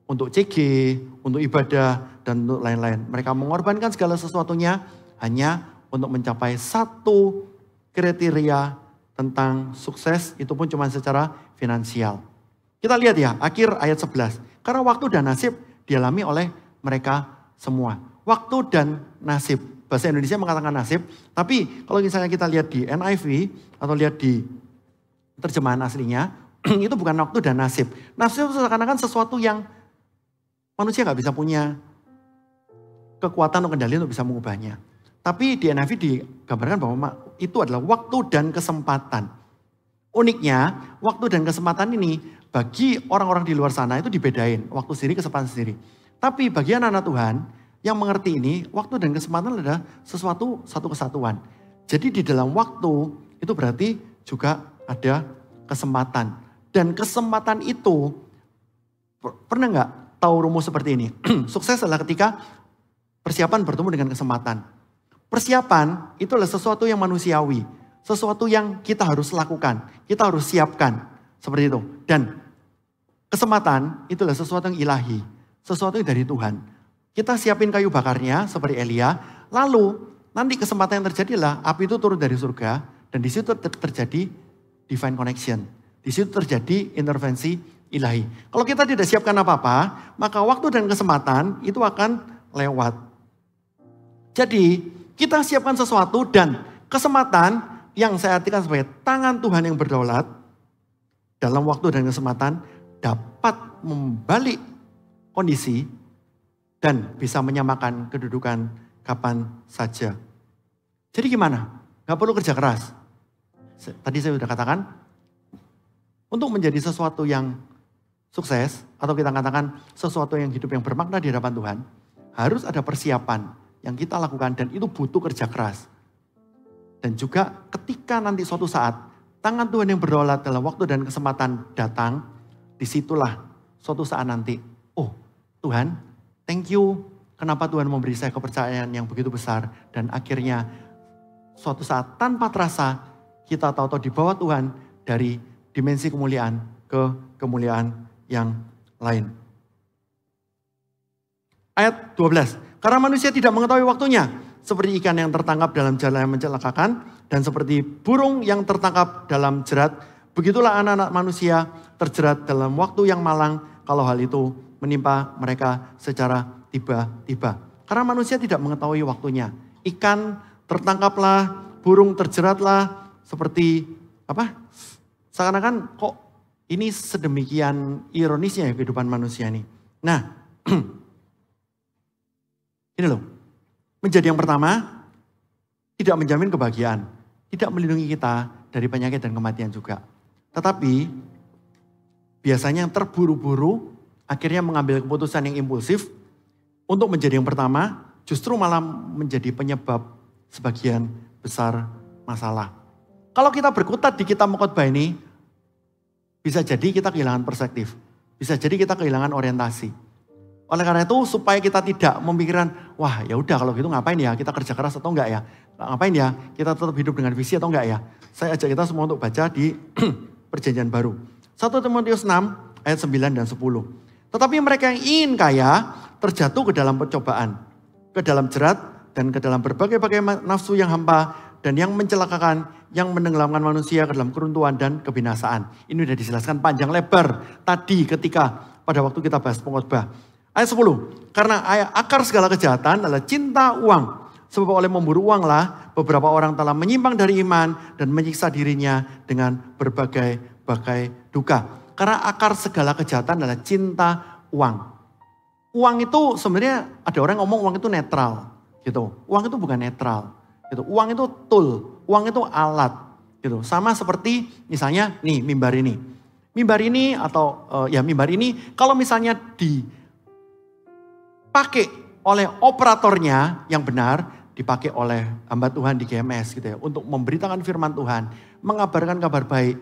untuk CG, untuk ibadah, dan untuk lain-lain. Mereka mengorbankan segala sesuatunya hanya untuk mencapai satu kriteria tentang sukses, itu pun cuma secara finansial. Kita lihat ya, akhir ayat 11. Karena waktu dan nasib dialami oleh mereka semua. Waktu dan nasib. Bahasa Indonesia mengatakan nasib, tapi kalau misalnya kita lihat di NIV atau lihat di terjemahan aslinya, itu bukan waktu dan nasib. Nasib itu seakan-akan sesuatu yang manusia nggak bisa punya kekuatan atau kendali untuk bisa mengubahnya. Tapi di NIV digambarkan bahwa itu adalah waktu dan kesempatan. Uniknya, waktu dan kesempatan ini bagi orang-orang di luar sana itu dibedain. Waktu sendiri, kesempatan sendiri. Tapi bagi anak-anak Tuhan yang mengerti ini, waktu dan kesempatan adalah satu kesatuan. Jadi di dalam waktu itu berarti juga ada kesempatan. Dan kesempatan itu, pernah nggak tahu rumus seperti ini? Sukses adalah ketika persiapan bertemu dengan kesempatan. Persiapan itu adalah sesuatu yang manusiawi. Sesuatu yang kita harus lakukan. Kita harus siapkan. Seperti itu. Dan kesempatan itu adalah sesuatu yang ilahi. Sesuatu yang dari Tuhan. Kita siapin kayu bakarnya seperti Elia. Lalu nanti kesempatan yang terjadi adalah api itu turun dari surga. Dan di situ terjadi divine connection. Di situ terjadi intervensi ilahi. Kalau kita tidak siapkan apa-apa, maka waktu dan kesempatan itu akan lewat. Jadi kita siapkan sesuatu dan kesempatan yang saya artikan sebagai tangan Tuhan yang berdaulat dalam waktu dan kesempatan dapat membalik kondisi dan bisa menyamakan kedudukan kapan saja. Jadi gimana? Gak perlu kerja keras. Tadi saya sudah katakan, untuk menjadi sesuatu yang sukses atau kita katakan sesuatu yang hidup yang bermakna di hadapan Tuhan, harus ada persiapan yang kita lakukan dan itu butuh kerja keras. Dan juga ketika nanti suatu saat tangan Tuhan yang berdaulat dalam waktu dan kesempatan datang, disitulah suatu saat nanti, oh Tuhan, thank you. Kenapa Tuhan memberi saya kepercayaan yang begitu besar. Dan akhirnya suatu saat tanpa terasa kita tahu-tahu di bawah Tuhan dari dimensi kemuliaan ke kemuliaan yang lain. Ayat 12. Karena manusia tidak mengetahui waktunya. Seperti ikan yang tertangkap dalam jala yang mencelakakan. Dan seperti burung yang tertangkap dalam jerat. Begitulah anak-anak manusia terjerat dalam waktu yang malang. Kalau hal itu menimpa mereka secara tiba-tiba. Karena manusia tidak mengetahui waktunya. Ikan tertangkaplah, burung terjeratlah. Seperti apa? Seakan-akan kok ini sedemikian ironisnya ya kehidupan manusia ini. Nah, ini loh, menjadi yang pertama, tidak menjamin kebahagiaan. Tidak melindungi kita dari penyakit dan kematian juga. Tetapi, biasanya yang terburu-buru, akhirnya mengambil keputusan yang impulsif, untuk menjadi yang pertama, justru malah menjadi penyebab sebagian besar masalah. Kalau kita berkutat di kitab Khotbah ini, bisa jadi kita kehilangan perspektif. Bisa jadi kita kehilangan orientasi. Oleh karena itu supaya kita tidak memikirkan, wah ya udah kalau gitu ngapain ya kita kerja keras atau enggak ya? Ngapain ya kita tetap hidup dengan visi atau enggak ya? Saya ajak kita semua untuk baca di Perjanjian Baru. 1 Timotius 6 ayat 9 dan 10. Tetapi mereka yang ingin kaya terjatuh ke dalam percobaan, ke dalam jerat dan ke dalam berbagai-bagai nafsu yang hampa dan yang mencelakakan, yang menenggelamkan manusia ke dalam keruntuhan dan kebinasaan. Ini sudah dijelaskan panjang lebar tadi ketika pada waktu kita bahas pengkhotbah. Ayat 10, karena akar segala kejahatan adalah cinta uang. Sebab oleh memburu uanglah beberapa orang telah menyimpang dari iman dan menyiksa dirinya dengan berbagai duka. Karena akar segala kejahatan adalah cinta uang. Uang itu sebenarnya ada orang ngomong uang itu netral gitu. Uang itu bukan netral gitu. Uang itu tool, uang itu alat gitu. Sama seperti misalnya nih mimbar ini. Mimbar ini atau mimbar ini kalau misalnya dipakai oleh operatornya yang benar, dipakai oleh hamba Tuhan di GMS gitu ya, untuk memberitakan firman Tuhan, mengabarkan kabar baik.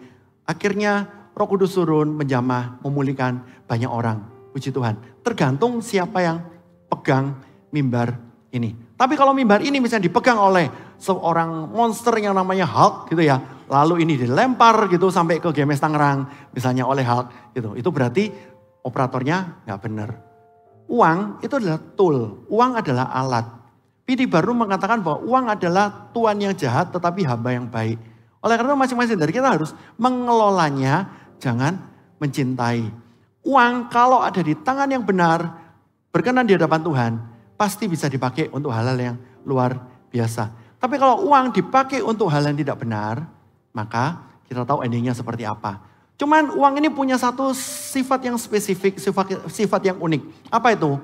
Akhirnya Roh Kudus turun, menjamah, memulihkan banyak orang. Puji Tuhan. Tergantung siapa yang pegang mimbar ini. Tapi kalau mimbar ini misalnya dipegang oleh seorang monster yang namanya Hulk gitu ya, lalu ini dilempar gitu sampai ke GMS Tangerang misalnya oleh Hulk gitu, itu berarti operatornya nggak benar. Uang itu adalah tool, uang adalah alat. PD baru mengatakan bahwa uang adalah tuan yang jahat tetapi hamba yang baik. Oleh karena itu masing-masing dari kita harus mengelolanya, jangan mencintai. Uang kalau ada di tangan yang benar, berkenan di hadapan Tuhan, pasti bisa dipakai untuk hal-hal yang luar biasa. Tapi kalau uang dipakai untuk hal yang tidak benar, maka kita tahu endingnya seperti apa. Cuman uang ini punya satu sifat yang spesifik, sifat yang unik. Apa itu?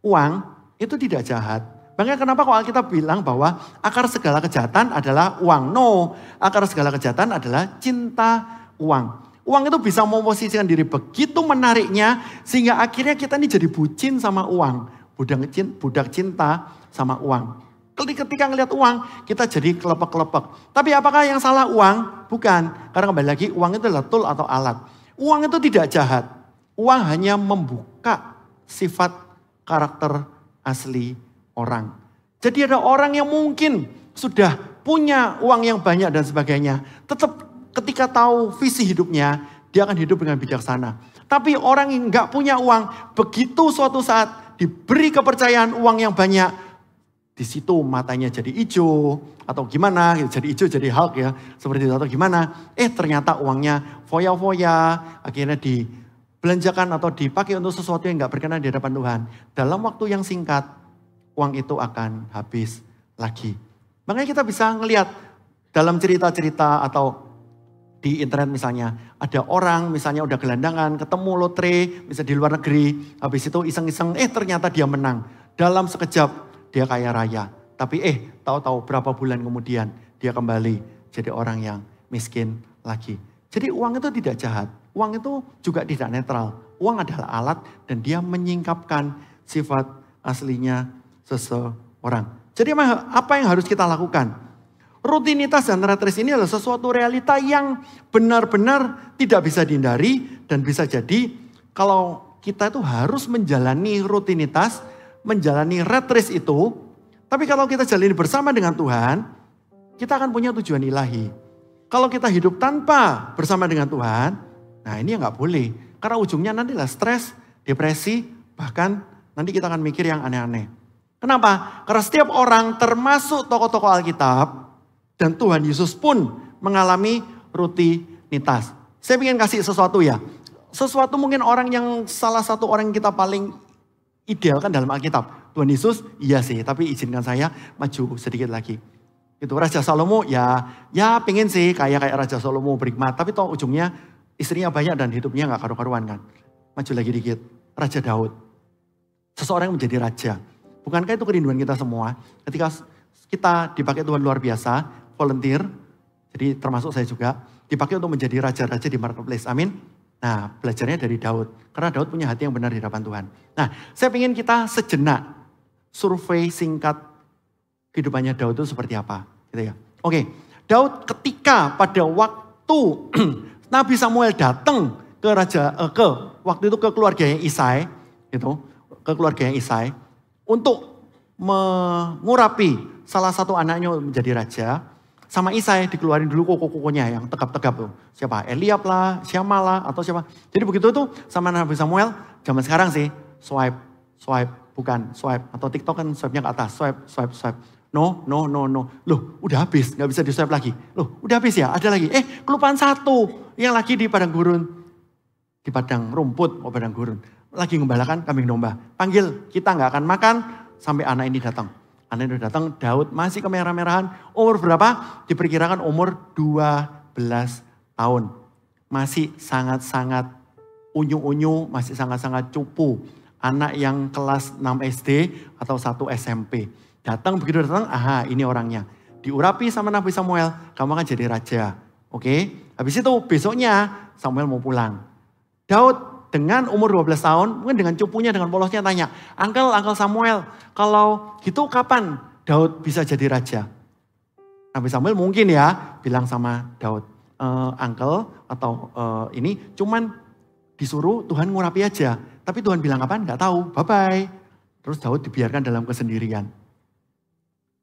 Uang itu tidak jahat. Makanya kenapa kalau Alkitab bilang bahwa akar segala kejahatan adalah uang? No, akar segala kejahatan adalah cinta uang. Uang itu bisa memposisikan diri begitu menariknya sehingga akhirnya kita ini jadi bucin sama uang. Budak cinta sama uang. Ketika ngelihat uang kita jadi kelepek-kelepek. Tapi apakah yang salah uang? Bukan. Karena kembali lagi uang itu adalah tool atau alat. Uang itu tidak jahat. Uang hanya membuka sifat karakter asli orang. Jadi ada orang yang mungkin sudah punya uang yang banyak dan sebagainya. Tetap ketika tahu visi hidupnya, dia akan hidup dengan bijaksana. Tapi orang yang nggak punya uang, begitu suatu saat diberi kepercayaan uang yang banyak, di situ matanya jadi hijau atau gimana, jadi hijau jadi Hulk ya, seperti itu atau gimana. Ternyata uangnya foya-foya, akhirnya dibelanjakan atau dipakai untuk sesuatu yang nggak berkenan di hadapan Tuhan. Dalam waktu yang singkat, uang itu akan habis lagi. Makanya kita bisa ngelihat dalam cerita-cerita atau di internet misalnya, ada orang misalnya udah gelandangan, ketemu lotre, misalnya di luar negeri, habis itu iseng-iseng, ternyata dia menang. Dalam sekejap dia kaya raya. Tapi tahu-tahu berapa bulan kemudian dia kembali jadi orang yang miskin lagi. Jadi uang itu tidak jahat, uang itu juga tidak netral. Uang adalah alat dan dia menyingkapkan sifat aslinya seseorang. Jadi apa yang harus kita lakukan? Rutinitas dan rat race ini adalah sesuatu realita yang benar-benar tidak bisa dihindari. Dan bisa jadi kalau kita itu harus menjalani rutinitas, menjalani rat race itu. Tapi kalau kita jalani bersama dengan Tuhan, kita akan punya tujuan ilahi. Kalau kita hidup tanpa bersama dengan Tuhan, nah ini nggak boleh. Karena ujungnya nantilah stres, depresi, bahkan nanti kita akan mikir yang aneh-aneh. Kenapa? Karena setiap orang termasuk tokoh-tokoh Alkitab dan Tuhan Yesus pun mengalami rutinitas. Saya ingin kasih sesuatu ya. Sesuatu mungkin orang yang salah satu orang yang kita paling idealkan dalam Alkitab. Tuhan Yesus, iya sih, tapi izinkan saya maju sedikit lagi. Itu Raja Salomo ya pengen sih kayak Raja Salomo berhikmat. Tapi toh ujungnya istrinya banyak dan hidupnya gak karu-karuan kan. Maju lagi dikit, Raja Daud. Seseorang yang menjadi raja. Bukankah itu kerinduan kita semua? Ketika kita dipakai Tuhan luar biasa, volunteer, jadi termasuk saya juga, dipakai untuk menjadi raja-raja di marketplace. Amin. Nah, belajarnya dari Daud. Karena Daud punya hati yang benar di hadapan Tuhan. Nah, saya ingin kita sejenak survei singkat kehidupannya Daud itu seperti apa. Gitu ya. Oke, Daud ketika pada waktu Nabi Samuel datang waktu itu ke keluarganya Isai, gitu, ke keluarganya Isai, untuk mengurapi salah satu anaknya menjadi raja. Sama Isai dikeluarin dulu koko-kokonya yang tegap-tegap tuh. Siapa? Eliab lah, Syama lah, atau siapa. Jadi begitu tuh sama Nabi Samuel, zaman sekarang sih, swipe, bukan swipe. Atau TikTok kan swipe-nya ke atas, swipe. No. Loh, udah habis, gak bisa di swipe lagi. Loh, udah habis ya, ada lagi. Kelupaan satu, yang lagi di padang gurun. Di padang rumput, padang gurun. Lagi ngembalakan kambing domba. Panggil, kita gak akan makan sampai anak ini datang. Anaknya udah datang, Daud masih kemerah-merahan. Umur berapa? Diperkirakan umur 12 tahun. Masih sangat-sangat unyu-unyu, masih sangat-sangat cupu. Anak yang kelas 6 SD atau 1 SMP. Datang, begitu datang, aha ini orangnya. Diurapi sama Nabi Samuel, kamu akan jadi raja. Oke, habis itu besoknya Samuel mau pulang. Daud dengan umur 12 tahun, mungkin dengan cupunya, dengan polosnya tanya, Uncle Samuel, kalau gitu kapan Daud bisa jadi raja? Nabi Samuel mungkin ya bilang sama Daud, Uncle atau ini cuman disuruh Tuhan ngurapi aja. Tapi Tuhan bilang kapan? Gak tahu, bye-bye. Terus Daud dibiarkan dalam kesendirian.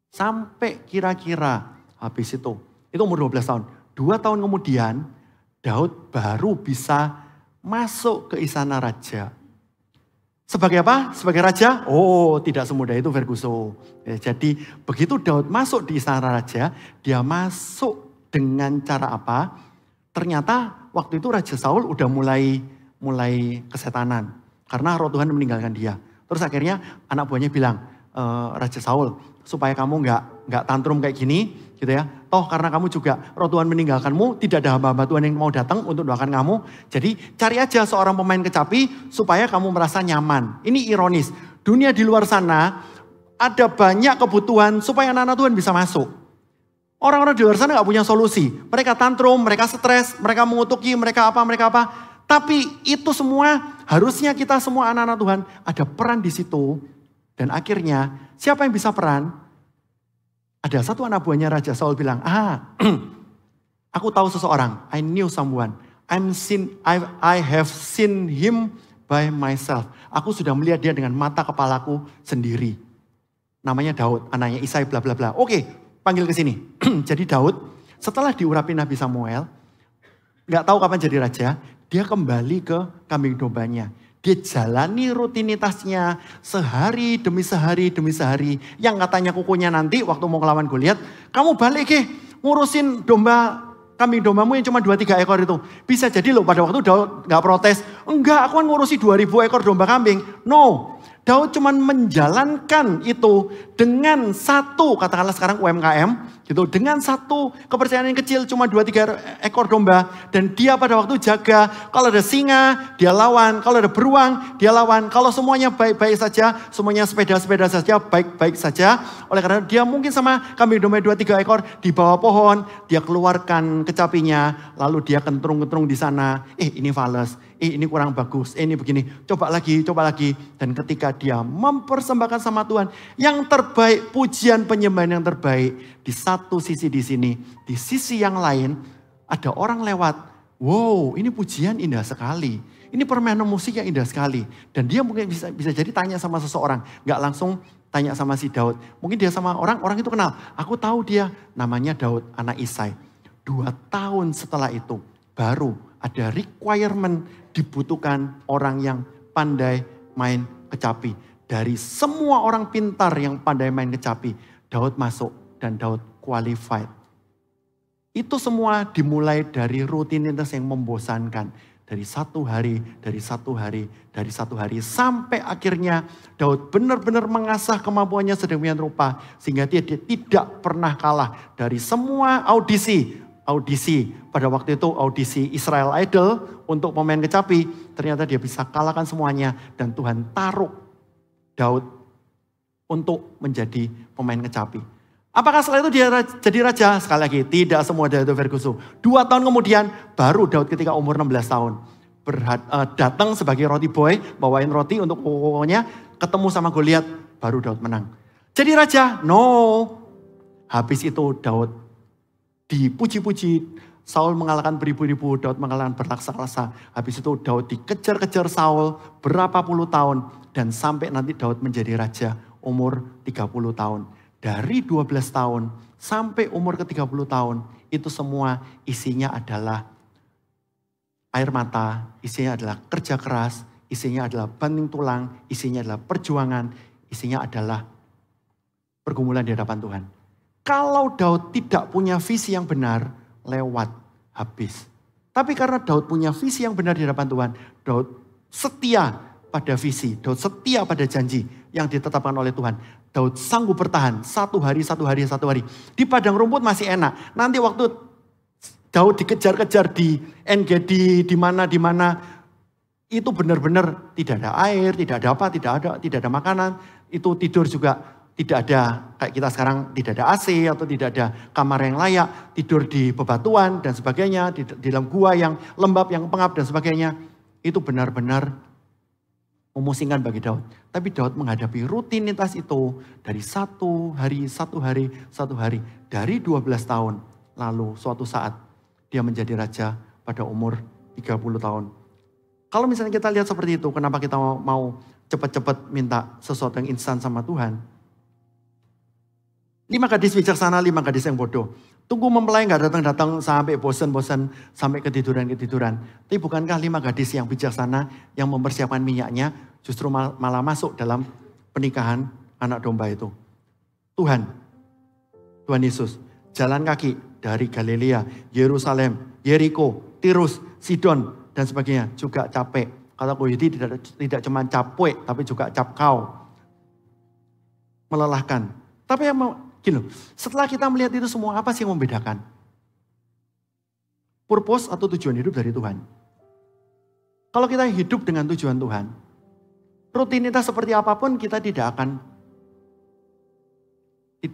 Sampai kira-kira habis itu umur 12 tahun. 2 tahun kemudian Daud baru bisa masuk ke istana raja. Sebagai apa? Sebagai raja? Oh, tidak semudah itu Ferguson. Ya, jadi begitu Daud masuk di istana raja, dia masuk dengan cara apa? Ternyata waktu itu Raja Saul udah mulai kesetanan. Karena roh Tuhan meninggalkan dia. Terus akhirnya anak buahnya bilang, Raja Saul, supaya kamu nggak tantrum kayak gini, gitu ya. Toh karena kamu juga roh Tuhan meninggalkanmu, tidak ada hamba-hamba Tuhan yang mau datang untuk doakan kamu. Jadi cari aja seorang pemain kecapi supaya kamu merasa nyaman. Ini ironis. Dunia di luar sana ada banyak kebutuhan supaya anak-anak Tuhan bisa masuk. Orang-orang di luar sana nggak punya solusi. Mereka tantrum, mereka stres, mereka mengutuki, mereka apa. Tapi itu semua harusnya kita semua anak-anak Tuhan ada peran di situ. Dan akhirnya siapa yang bisa peran? Ada satu anak buahnya Raja Saul bilang, aku tahu seseorang. I knew someone. I have seen him by myself. Aku sudah melihat dia dengan mata kepalaku sendiri. Namanya Daud, anaknya Isai bla bla bla. Oke, panggil ke sini. Jadi Daud setelah diurapi Nabi Samuel, nggak tahu kapan jadi raja, dia kembali ke kambing dombanya. Dia jalani rutinitasnya sehari demi sehari. Yang katanya kukunya nanti waktu mau ngelawan Goliat, kamu balik ngurusin kambing dombamu yang cuma 2-3 ekor itu. Bisa jadi loh pada waktu Daud gak protes. Enggak, aku kan ngurusi 2000 ekor domba kambing. No, Daud cuma menjalankan itu dengan satu, katakanlah sekarang UMKM. Gitu, dengan satu kepercayaan yang kecil cuma 2-3 ekor domba. Dan dia pada waktu jaga, kalau ada singa dia lawan, kalau ada beruang dia lawan. Kalau semuanya baik-baik saja, semuanya sepeda-sepeda saja, baik-baik saja. Oleh karena dia mungkin sama kambing domba 2-3 ekor di bawah pohon, dia keluarkan kecapinya, lalu dia kentrung-kentrung di sana. Ini fales, ini kurang bagus, ini begini, coba lagi. Dan ketika dia mempersembahkan sama Tuhan yang terbaik, pujian penyembahan yang terbaik, di satu sisi di sini, di sisi yang lain ada orang lewat. Wow, ini pujian indah sekali. Ini permainan musik yang indah sekali. Dan dia mungkin bisa jadi tanya sama seseorang, nggak langsung tanya sama si Daud. Mungkin dia sama orang itu kenal. Aku tahu dia namanya Daud, anak Isai. 2 tahun setelah itu baru ada requirement, dibutuhkan orang yang pandai main kecapi. Dari semua orang pintar yang pandai main kecapi, Daud masuk dan Daud qualified. Itu semua dimulai dari rutinitas yang membosankan. Dari satu hari, sampai akhirnya Daud benar-benar mengasah kemampuannya sedemikian rupa. Sehingga dia tidak pernah kalah dari semua audisi. Pada waktu itu audisi Israel Idol untuk pemain kecapi. Ternyata dia bisa kalahkan semuanya. Dan Tuhan taruh Daud untuk menjadi pemain kecapi. Apakah setelah itu dia jadi raja? Sekali lagi, tidak semua dari itu Ferguson. 2 tahun kemudian, baru Daud ketika umur 16 tahun. Datang sebagai roti boy, bawain roti untuk pokoknya, ketemu sama Goliat, baru Daud menang. Jadi raja? No. Habis itu Daud dipuji-puji, Saul mengalahkan beribu-ribu, Daud mengalahkan berlaksa-laksa. Habis itu Daud dikejar-kejar Saul berapa puluh tahun. Dan sampai nanti Daud menjadi raja umur 30 tahun. Dari 12 tahun sampai umur ke-30 tahun, itu semua isinya adalah air mata, isinya adalah kerja keras, isinya adalah banting tulang, isinya adalah perjuangan, isinya adalah pergumulan di hadapan Tuhan. Kalau Daud tidak punya visi yang benar, lewat, habis. Tapi karena Daud punya visi yang benar di hadapan Tuhan, Daud setia pada visi, Daud setia pada janji. yang ditetapkan oleh Tuhan. Daud sanggup bertahan 1 hari, 1 hari, 1 hari. Di padang rumput masih enak. Nanti waktu Daud dikejar-kejar di En-Gedi, di mana, itu benar-benar tidak ada air, tidak ada apa, tidak ada makanan. Itu tidur juga tidak ada, kayak kita sekarang tidak ada AC atau tidak ada kamar yang layak. Tidur di bebatuan dan sebagainya, di dalam gua yang lembab, yang pengap dan sebagainya. Itu benar-benar memusingkan bagi Daud. Tapi Daud menghadapi rutinitas itu dari 1 hari, 1 hari, 1 hari. Dari 12 tahun. Lalu suatu saat dia menjadi raja pada umur 30 tahun. Kalau misalnya kita lihat seperti itu, kenapa kita mau cepat-cepat minta sesuatu yang instan sama Tuhan? 5 gadis bijaksana, 5 gadis yang bodoh. Tunggu mempelai gak datang-datang sampai bosan-bosan, sampai ketiduran-ketiduran. Tapi bukankah 5 gadis yang bijaksana yang mempersiapkan minyaknya justru malah masuk dalam pernikahan anak domba itu? Tuhan Yesus jalan kaki dari Galilea, Yerusalem, Yeriko, Tirus, Sidon, dan sebagainya. Juga capek. Kata Yahudi tidak cuma capek, tapi juga capkau. Melelahkan. Tapi gini, setelah kita melihat itu semua, apa sih yang membedakan? Purpose atau tujuan hidup dari Tuhan. Kalau kita hidup dengan tujuan Tuhan, rutinitas seperti apapun kita tidak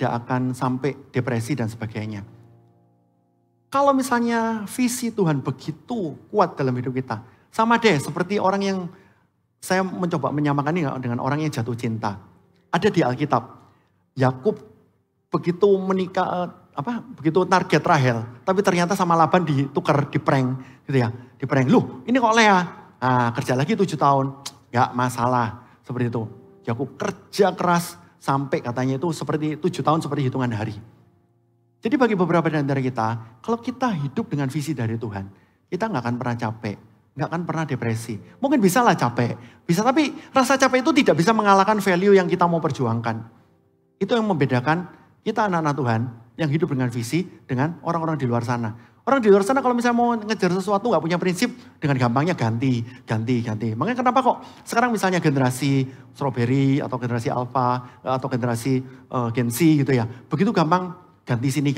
akan sampai depresi dan sebagainya. Kalau misalnya visi Tuhan begitu kuat dalam hidup kita, sama deh seperti orang yang saya mencoba menyamakan ini dengan orang yang jatuh cinta. Ada di Alkitab, Yakub begitu menikah, begitu target Rahel, tapi ternyata sama Laban ditukar, diprank gitu ya, diprank. Loh, ini kok Lea? Nah, kerja lagi 7 tahun, nggak masalah seperti itu. Yakub kerja keras sampai katanya itu seperti 7 tahun seperti hitungan hari. Jadi bagi beberapa dari antara kita, kalau kita hidup dengan visi dari Tuhan, kita nggak akan pernah capek, nggak akan pernah depresi. Mungkin bisa lah capek, bisa, tapi rasa capek itu tidak bisa mengalahkan value yang kita mau perjuangkan. Itu yang membedakan kita anak-anak Tuhan yang hidup dengan visi dengan orang-orang di luar sana. Orang di luar sana kalau misalnya mau ngejar sesuatu nggak punya prinsip, dengan gampangnya ganti. Makanya kenapa kok sekarang misalnya generasi strawberry atau generasi alpha atau generasi Gen Z gitu ya, begitu gampang ganti sini.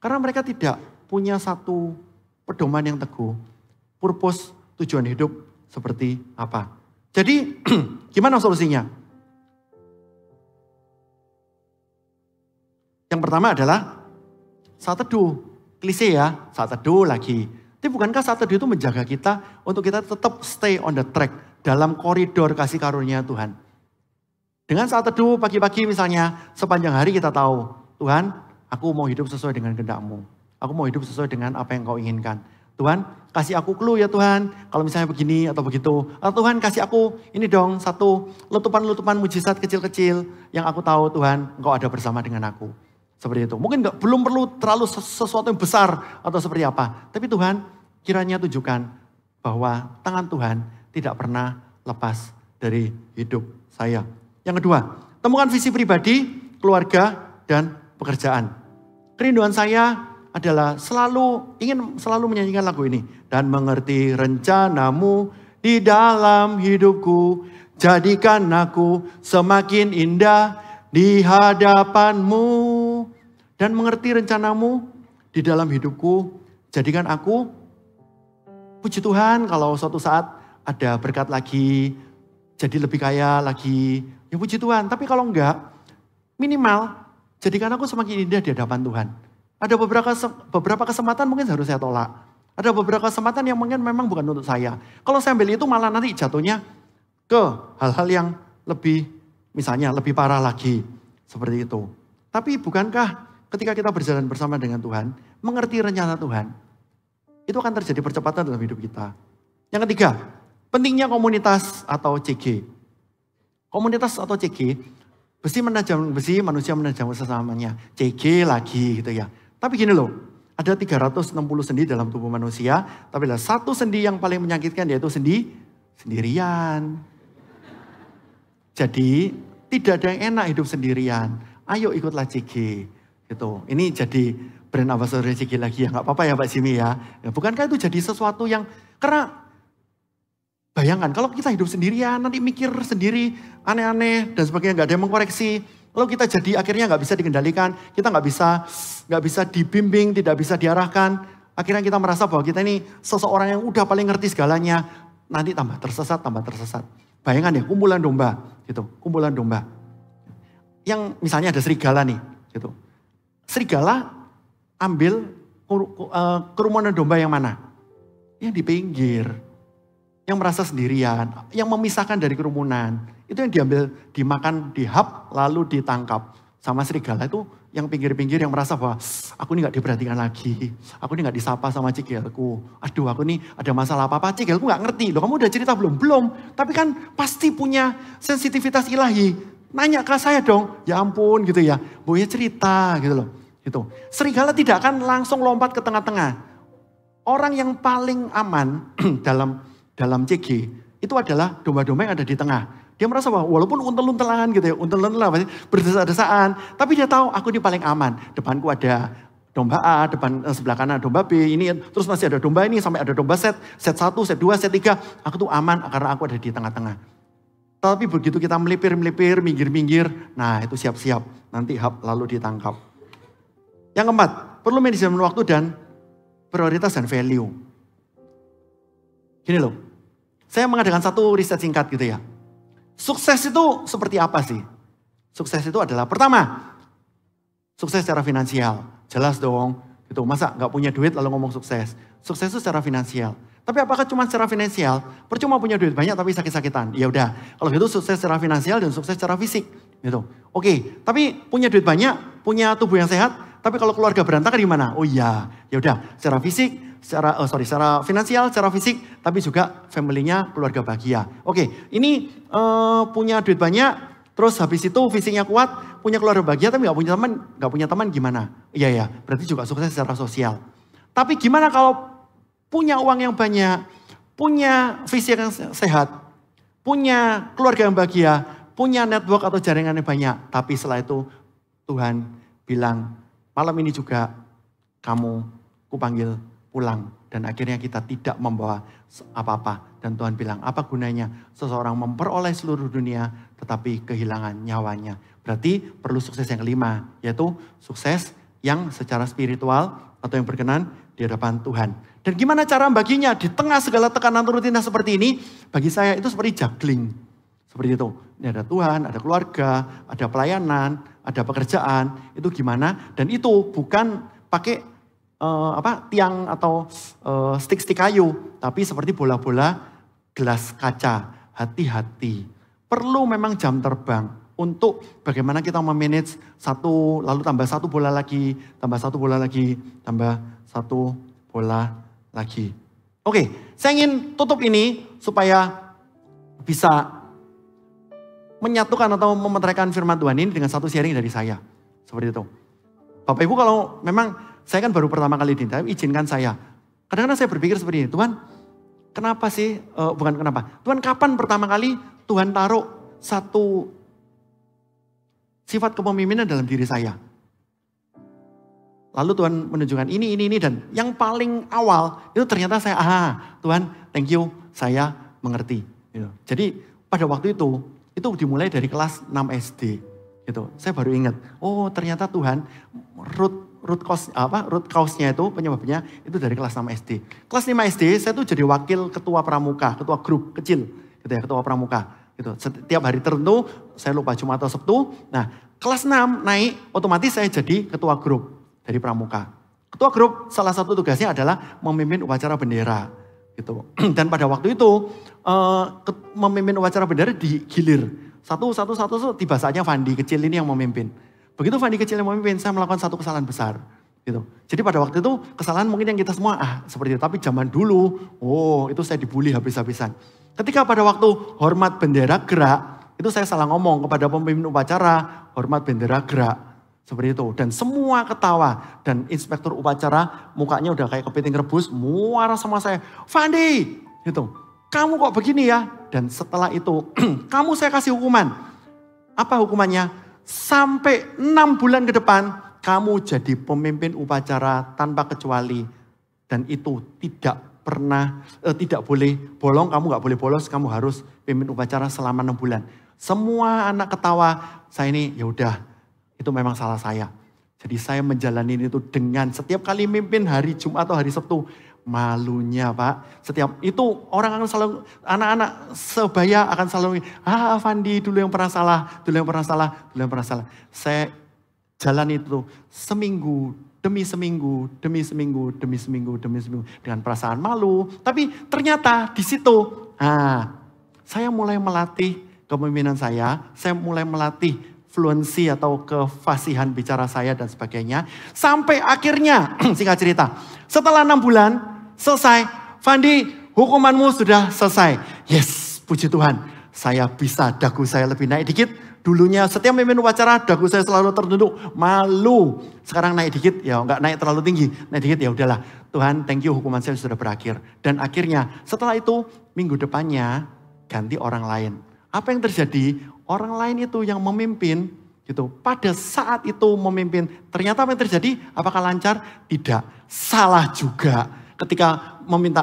Karena mereka tidak punya satu pedoman yang teguh, purpose, tujuan hidup seperti apa. Jadi gimana solusinya? Yang pertama adalah saat teduh. Klise ya, saat teduh lagi. Tapi bukankah saat teduh itu menjaga kita untuk kita tetap stay on the track dalam koridor kasih karunia Tuhan. Dengan saat teduh pagi-pagi misalnya, sepanjang hari kita tahu, Tuhan, aku mau hidup sesuai dengan kehendak-Mu. Aku mau hidup sesuai dengan apa yang Kau inginkan. Tuhan, kasih aku clue ya Tuhan, kalau misalnya begini atau begitu. Atau Tuhan, kasih aku ini dong, satu letupan-letupan mujizat kecil-kecil yang aku tahu Tuhan, Engkau ada bersama dengan aku. Seperti itu. Mungkin belum perlu terlalu sesuatu yang besar atau seperti apa. Tapi Tuhan, kiranya tunjukkan bahwa tangan Tuhan tidak pernah lepas dari hidup saya. Yang kedua, temukan visi pribadi, keluarga, dan pekerjaan. Kerinduan saya adalah ingin selalu menyanyikan lagu ini. Dan mengerti rencanamu di dalam hidupku. Jadikan aku semakin indah di hadapan-Mu. Dan mengerti rencanamu di dalam hidupku. Jadikan aku, puji Tuhan kalau suatu saat ada berkat lagi. Jadi lebih kaya lagi. Ya puji Tuhan. Tapi kalau enggak, minimal jadikan aku semakin indah di hadapan Tuhan. Ada beberapa kesempatan mungkin harus saya tolak. Ada beberapa kesempatan yang mungkin memang bukan untuk saya. Kalau saya ambil itu malah nanti jatuhnya ke hal-hal yang lebih, misalnya lebih parah lagi. Seperti itu. Tapi bukankah ketika kita berjalan bersama dengan Tuhan, mengerti rencana Tuhan, itu akan terjadi percepatan dalam hidup kita. Yang ketiga, pentingnya komunitas atau CG. Komunitas atau CG, besi menajam besi, manusia menajam sesamanya. CG lagi gitu ya. Tapi gini loh, ada 360 sendi dalam tubuh manusia, tapi ada satu sendi yang paling menyakitkan yaitu sendirian. Jadi tidak ada yang enak hidup sendirian. Ayo ikutlah CG. Gitu. Ini jadi brand ambassador CG lagi ya, nggak apa-apa ya Pak Jimmy ya. Bukankah itu jadi sesuatu yang, karena Bayangkan kalau kita hidup sendirian, nanti mikir sendiri, aneh-aneh dan sebagainya, nggak ada yang mengkoreksi. Lalu kita jadi akhirnya nggak bisa dikendalikan, kita nggak bisa dibimbing, tidak bisa diarahkan. Akhirnya kita merasa bahwa kita ini seseorang yang udah paling ngerti segalanya. Nanti tambah tersesat, tambah tersesat. Bayangkan ya, kumpulan domba, gitu, kumpulan domba. Yang misalnya ada serigala nih, gitu. Serigala ambil kerumunan domba yang mana? Yang di pinggir. Yang merasa sendirian, yang memisahkan dari kerumunan. Itu yang diambil, dimakan, dihap, lalu ditangkap. Sama serigala itu yang pinggir-pinggir yang merasa bahwa aku ini gak diperhatikan lagi. Aku ini gak disapa sama cigelku. Aduh aku ini ada masalah apa-apa, cigelku gak ngerti. Loh kamu udah cerita belum? Belum. Tapi kan pasti punya sensitivitas ilahi. Nanya ke saya dong, ya ampun gitu ya. Boya cerita gitu loh. Gitu. Serigala tidak akan langsung lompat ke tengah-tengah. Orang yang paling aman dalam CG itu adalah domba-domba yang ada di tengah. Dia merasa bahwa walaupun untel-untelan gitu ya, untel-untelan berdesa-desaan, tapi dia tahu aku ini paling aman. Depanku ada domba A, sebelah kanan domba B, ini terus masih ada domba ini sampai ada domba set 1, set 2, set 3. Aku tuh aman karena aku ada di tengah-tengah. Tapi begitu kita melipir, minggir-minggir, nah itu siap-siap nanti hap lalu ditangkap. Yang keempat, perlu manajemen waktu dan prioritas dan value. Gini loh, saya mengadakan satu riset singkat gitu ya. Sukses itu seperti apa sih? Sukses itu adalah pertama, sukses secara finansial. Jelas dong, gitu. Masa nggak punya duit lalu ngomong sukses? Sukses itu secara finansial. Tapi apakah cuma secara finansial? Percuma punya duit banyak tapi sakit-sakitan. Ya udah, kalau gitu sukses secara finansial dan sukses secara fisik. Gitu. Oke, tapi punya duit banyak, punya tubuh yang sehat, tapi kalau keluarga berantakan gimana? Oh iya, ya udah, secara fisik, secara finansial, secara fisik, tapi juga family-nya keluarga bahagia. Oke, ini punya duit banyak, terus habis itu fisiknya kuat, punya keluarga bahagia, tapi nggak punya teman gimana? Iya ya, berarti juga sukses secara sosial. Tapi gimana kalau punya uang yang banyak, punya fisik yang sehat, punya keluarga yang bahagia, punya network atau jaringan yang banyak, tapi setelah itu Tuhan bilang, malam ini juga kamu kupanggil pulang. Dan akhirnya kita tidak membawa apa-apa. Dan Tuhan bilang, apa gunanya seseorang memperoleh seluruh dunia tetapi kehilangan nyawanya. Berarti perlu sukses yang kelima, yaitu sukses yang secara spiritual atau yang berkenan di hadapan Tuhan. Dan gimana cara membaginya di tengah segala tekanan rutinitas seperti ini? Bagi saya itu seperti juggling. Seperti itu. Ini ada Tuhan, ada keluarga, ada pelayanan, ada pekerjaan. Itu gimana? Dan itu bukan pakai tiang atau stick-stick kayu. Tapi seperti bola-bola gelas kaca. Hati-hati. Perlu memang jam terbang untuk bagaimana kita memanage satu, lalu tambah satu bola lagi, tambah satu bola lagi, tambah satu bola lagi. Oke, saya ingin tutup ini supaya bisa menyatukan atau memeteraikan firman Tuhan ini dengan satu sharing dari saya. Seperti itu. Bapak Ibu kalau memang saya kan baru pertama kali di tapi izinkan saya. Kadang-kadang saya berpikir seperti ini, Tuhan kenapa sih, bukan kenapa, Tuhan kapan pertama kali Tuhan taruh satu sifat kepemimpinan dalam diri saya. Lalu Tuhan menunjukkan ini, dan yang paling awal itu ternyata saya, Tuhan thank you, saya mengerti. Gitu. Jadi pada waktu itu dimulai dari kelas 6 SD. Gitu. Saya baru ingat, oh ternyata Tuhan root cause-nya itu, penyebabnya itu dari kelas 6 SD. Kelas 5 SD saya tuh jadi wakil ketua pramuka, ketua grup kecil, gitu ya, ketua pramuka. Gitu. Setiap hari tertentu, saya lupa Jumat atau Sabtu. Nah, kelas 6 naik, otomatis saya jadi ketua grup dari pramuka. Ketua grup salah satu tugasnya adalah memimpin upacara bendera. Gitu. Dan pada waktu itu, memimpin upacara bendera digilir. Satu, tiba saatnya Fandi kecil ini yang memimpin. Begitu Fandi kecil yang memimpin, saya melakukan satu kesalahan besar. Gitu. Jadi pada waktu itu, kesalahan mungkin yang kita semua, seperti itu. Tapi zaman dulu, itu saya dibully habis-habisan. Ketika pada waktu hormat bendera gerak, itu saya salah ngomong kepada pemimpin upacara, hormat bendera gerak. Seperti itu. Dan semua ketawa. Dan inspektur upacara mukanya udah kayak kepiting rebus, muara sama saya. Fandi, gitu. Kamu kok begini ya? Dan setelah itu, kamu saya kasih hukuman. Apa hukumannya? Sampai 6 bulan ke depan, kamu jadi pemimpin upacara tanpa kecuali. Dan itu tidak pernah tidak boleh bolong, kamu nggak boleh bolos, kamu harus pimpin upacara selama 6 bulan. Semua anak ketawa, saya ini ya udah, itu memang salah saya. Jadi saya menjalani itu dengan setiap kali mimpin hari Jumat atau hari Sabtu, malunya Pak. Setiap itu orang akan selalu, anak-anak sebaya akan selalu, Fandi dulu yang pernah salah, dulu yang pernah salah, dulu yang pernah salah. Saya jalan itu seminggu, demi seminggu, demi seminggu, demi seminggu, demi seminggu. Dengan perasaan malu. Tapi ternyata di situ, saya mulai melatih kepemimpinan saya mulai melatih fluensi atau kefasihan bicara saya dan sebagainya. Sampai akhirnya, singkat cerita, setelah 6 bulan selesai, Fandi hukumanmu sudah selesai. Yes, puji Tuhan, saya bisa, dagu saya lebih naik dikit. Dulunya setiap memimpin upacara, dagu saya selalu tertunduk, malu. Sekarang naik dikit, ya nggak naik terlalu tinggi. Naik dikit, ya udahlah. Tuhan, thank you, hukuman saya sudah berakhir. Dan akhirnya setelah itu, minggu depannya ganti orang lain. Apa yang terjadi? Orang lain itu yang memimpin, gitu. Pada saat itu memimpin, ternyata apa yang terjadi? Apakah lancar? Tidak. Salah juga. Ketika meminta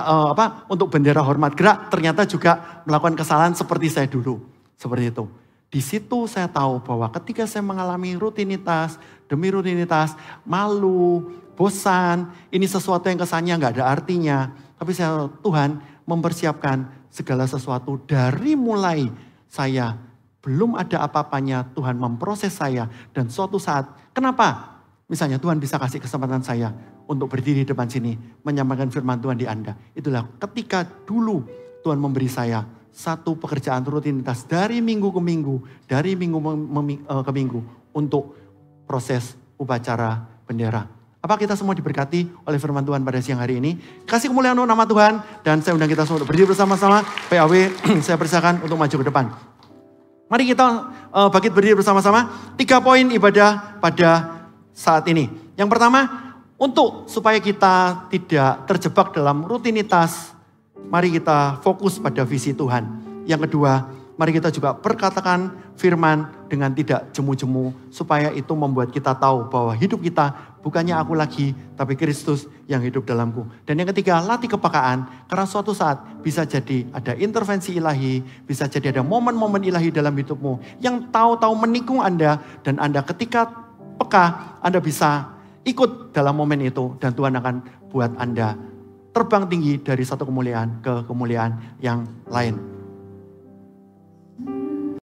untuk bendera hormat gerak, ternyata juga melakukan kesalahan seperti saya dulu. Seperti itu. Di situ saya tahu bahwa ketika saya mengalami rutinitas demi rutinitas, malu, bosan, ini sesuatu yang kesannya nggak ada artinya. Tapi Tuhan mempersiapkan segala sesuatu dari mulai saya belum ada apa-apanya, Tuhan memproses saya. Dan suatu saat, kenapa? Misalnya Tuhan bisa kasih kesempatan saya untuk berdiri di depan sini, menyampaikan firman Tuhan di Anda. Itulah ketika dulu Tuhan memberi saya satu pekerjaan rutinitas dari minggu ke minggu, dari minggu ke minggu untuk proses upacara bendera. Apa kita semua diberkati oleh firman Tuhan pada siang hari ini? Kasih kemuliaan untuk nama Tuhan. Dan saya undang kita semua untuk berdiri bersama-sama. PAW saya persilakan untuk maju ke depan. Mari kita bangkit berdiri bersama-sama. 3 poin ibadah pada saat ini. Yang pertama, untuk supaya kita tidak terjebak dalam rutinitas, mari kita fokus pada visi Tuhan. Yang kedua, mari kita juga perkatakan firman dengan tidak jemu-jemu. Supaya itu membuat kita tahu bahwa hidup kita bukannya aku lagi, tapi Kristus yang hidup dalamku. Dan yang ketiga, latih kepekaan. Karena suatu saat bisa jadi ada intervensi ilahi, bisa jadi ada momen-momen ilahi dalam hidupmu yang tahu-tahu menikung Anda. Dan Anda ketika peka, Anda bisa ikut dalam momen itu. Dan Tuhan akan buat Anda terbang tinggi dari satu kemuliaan ke kemuliaan yang lain.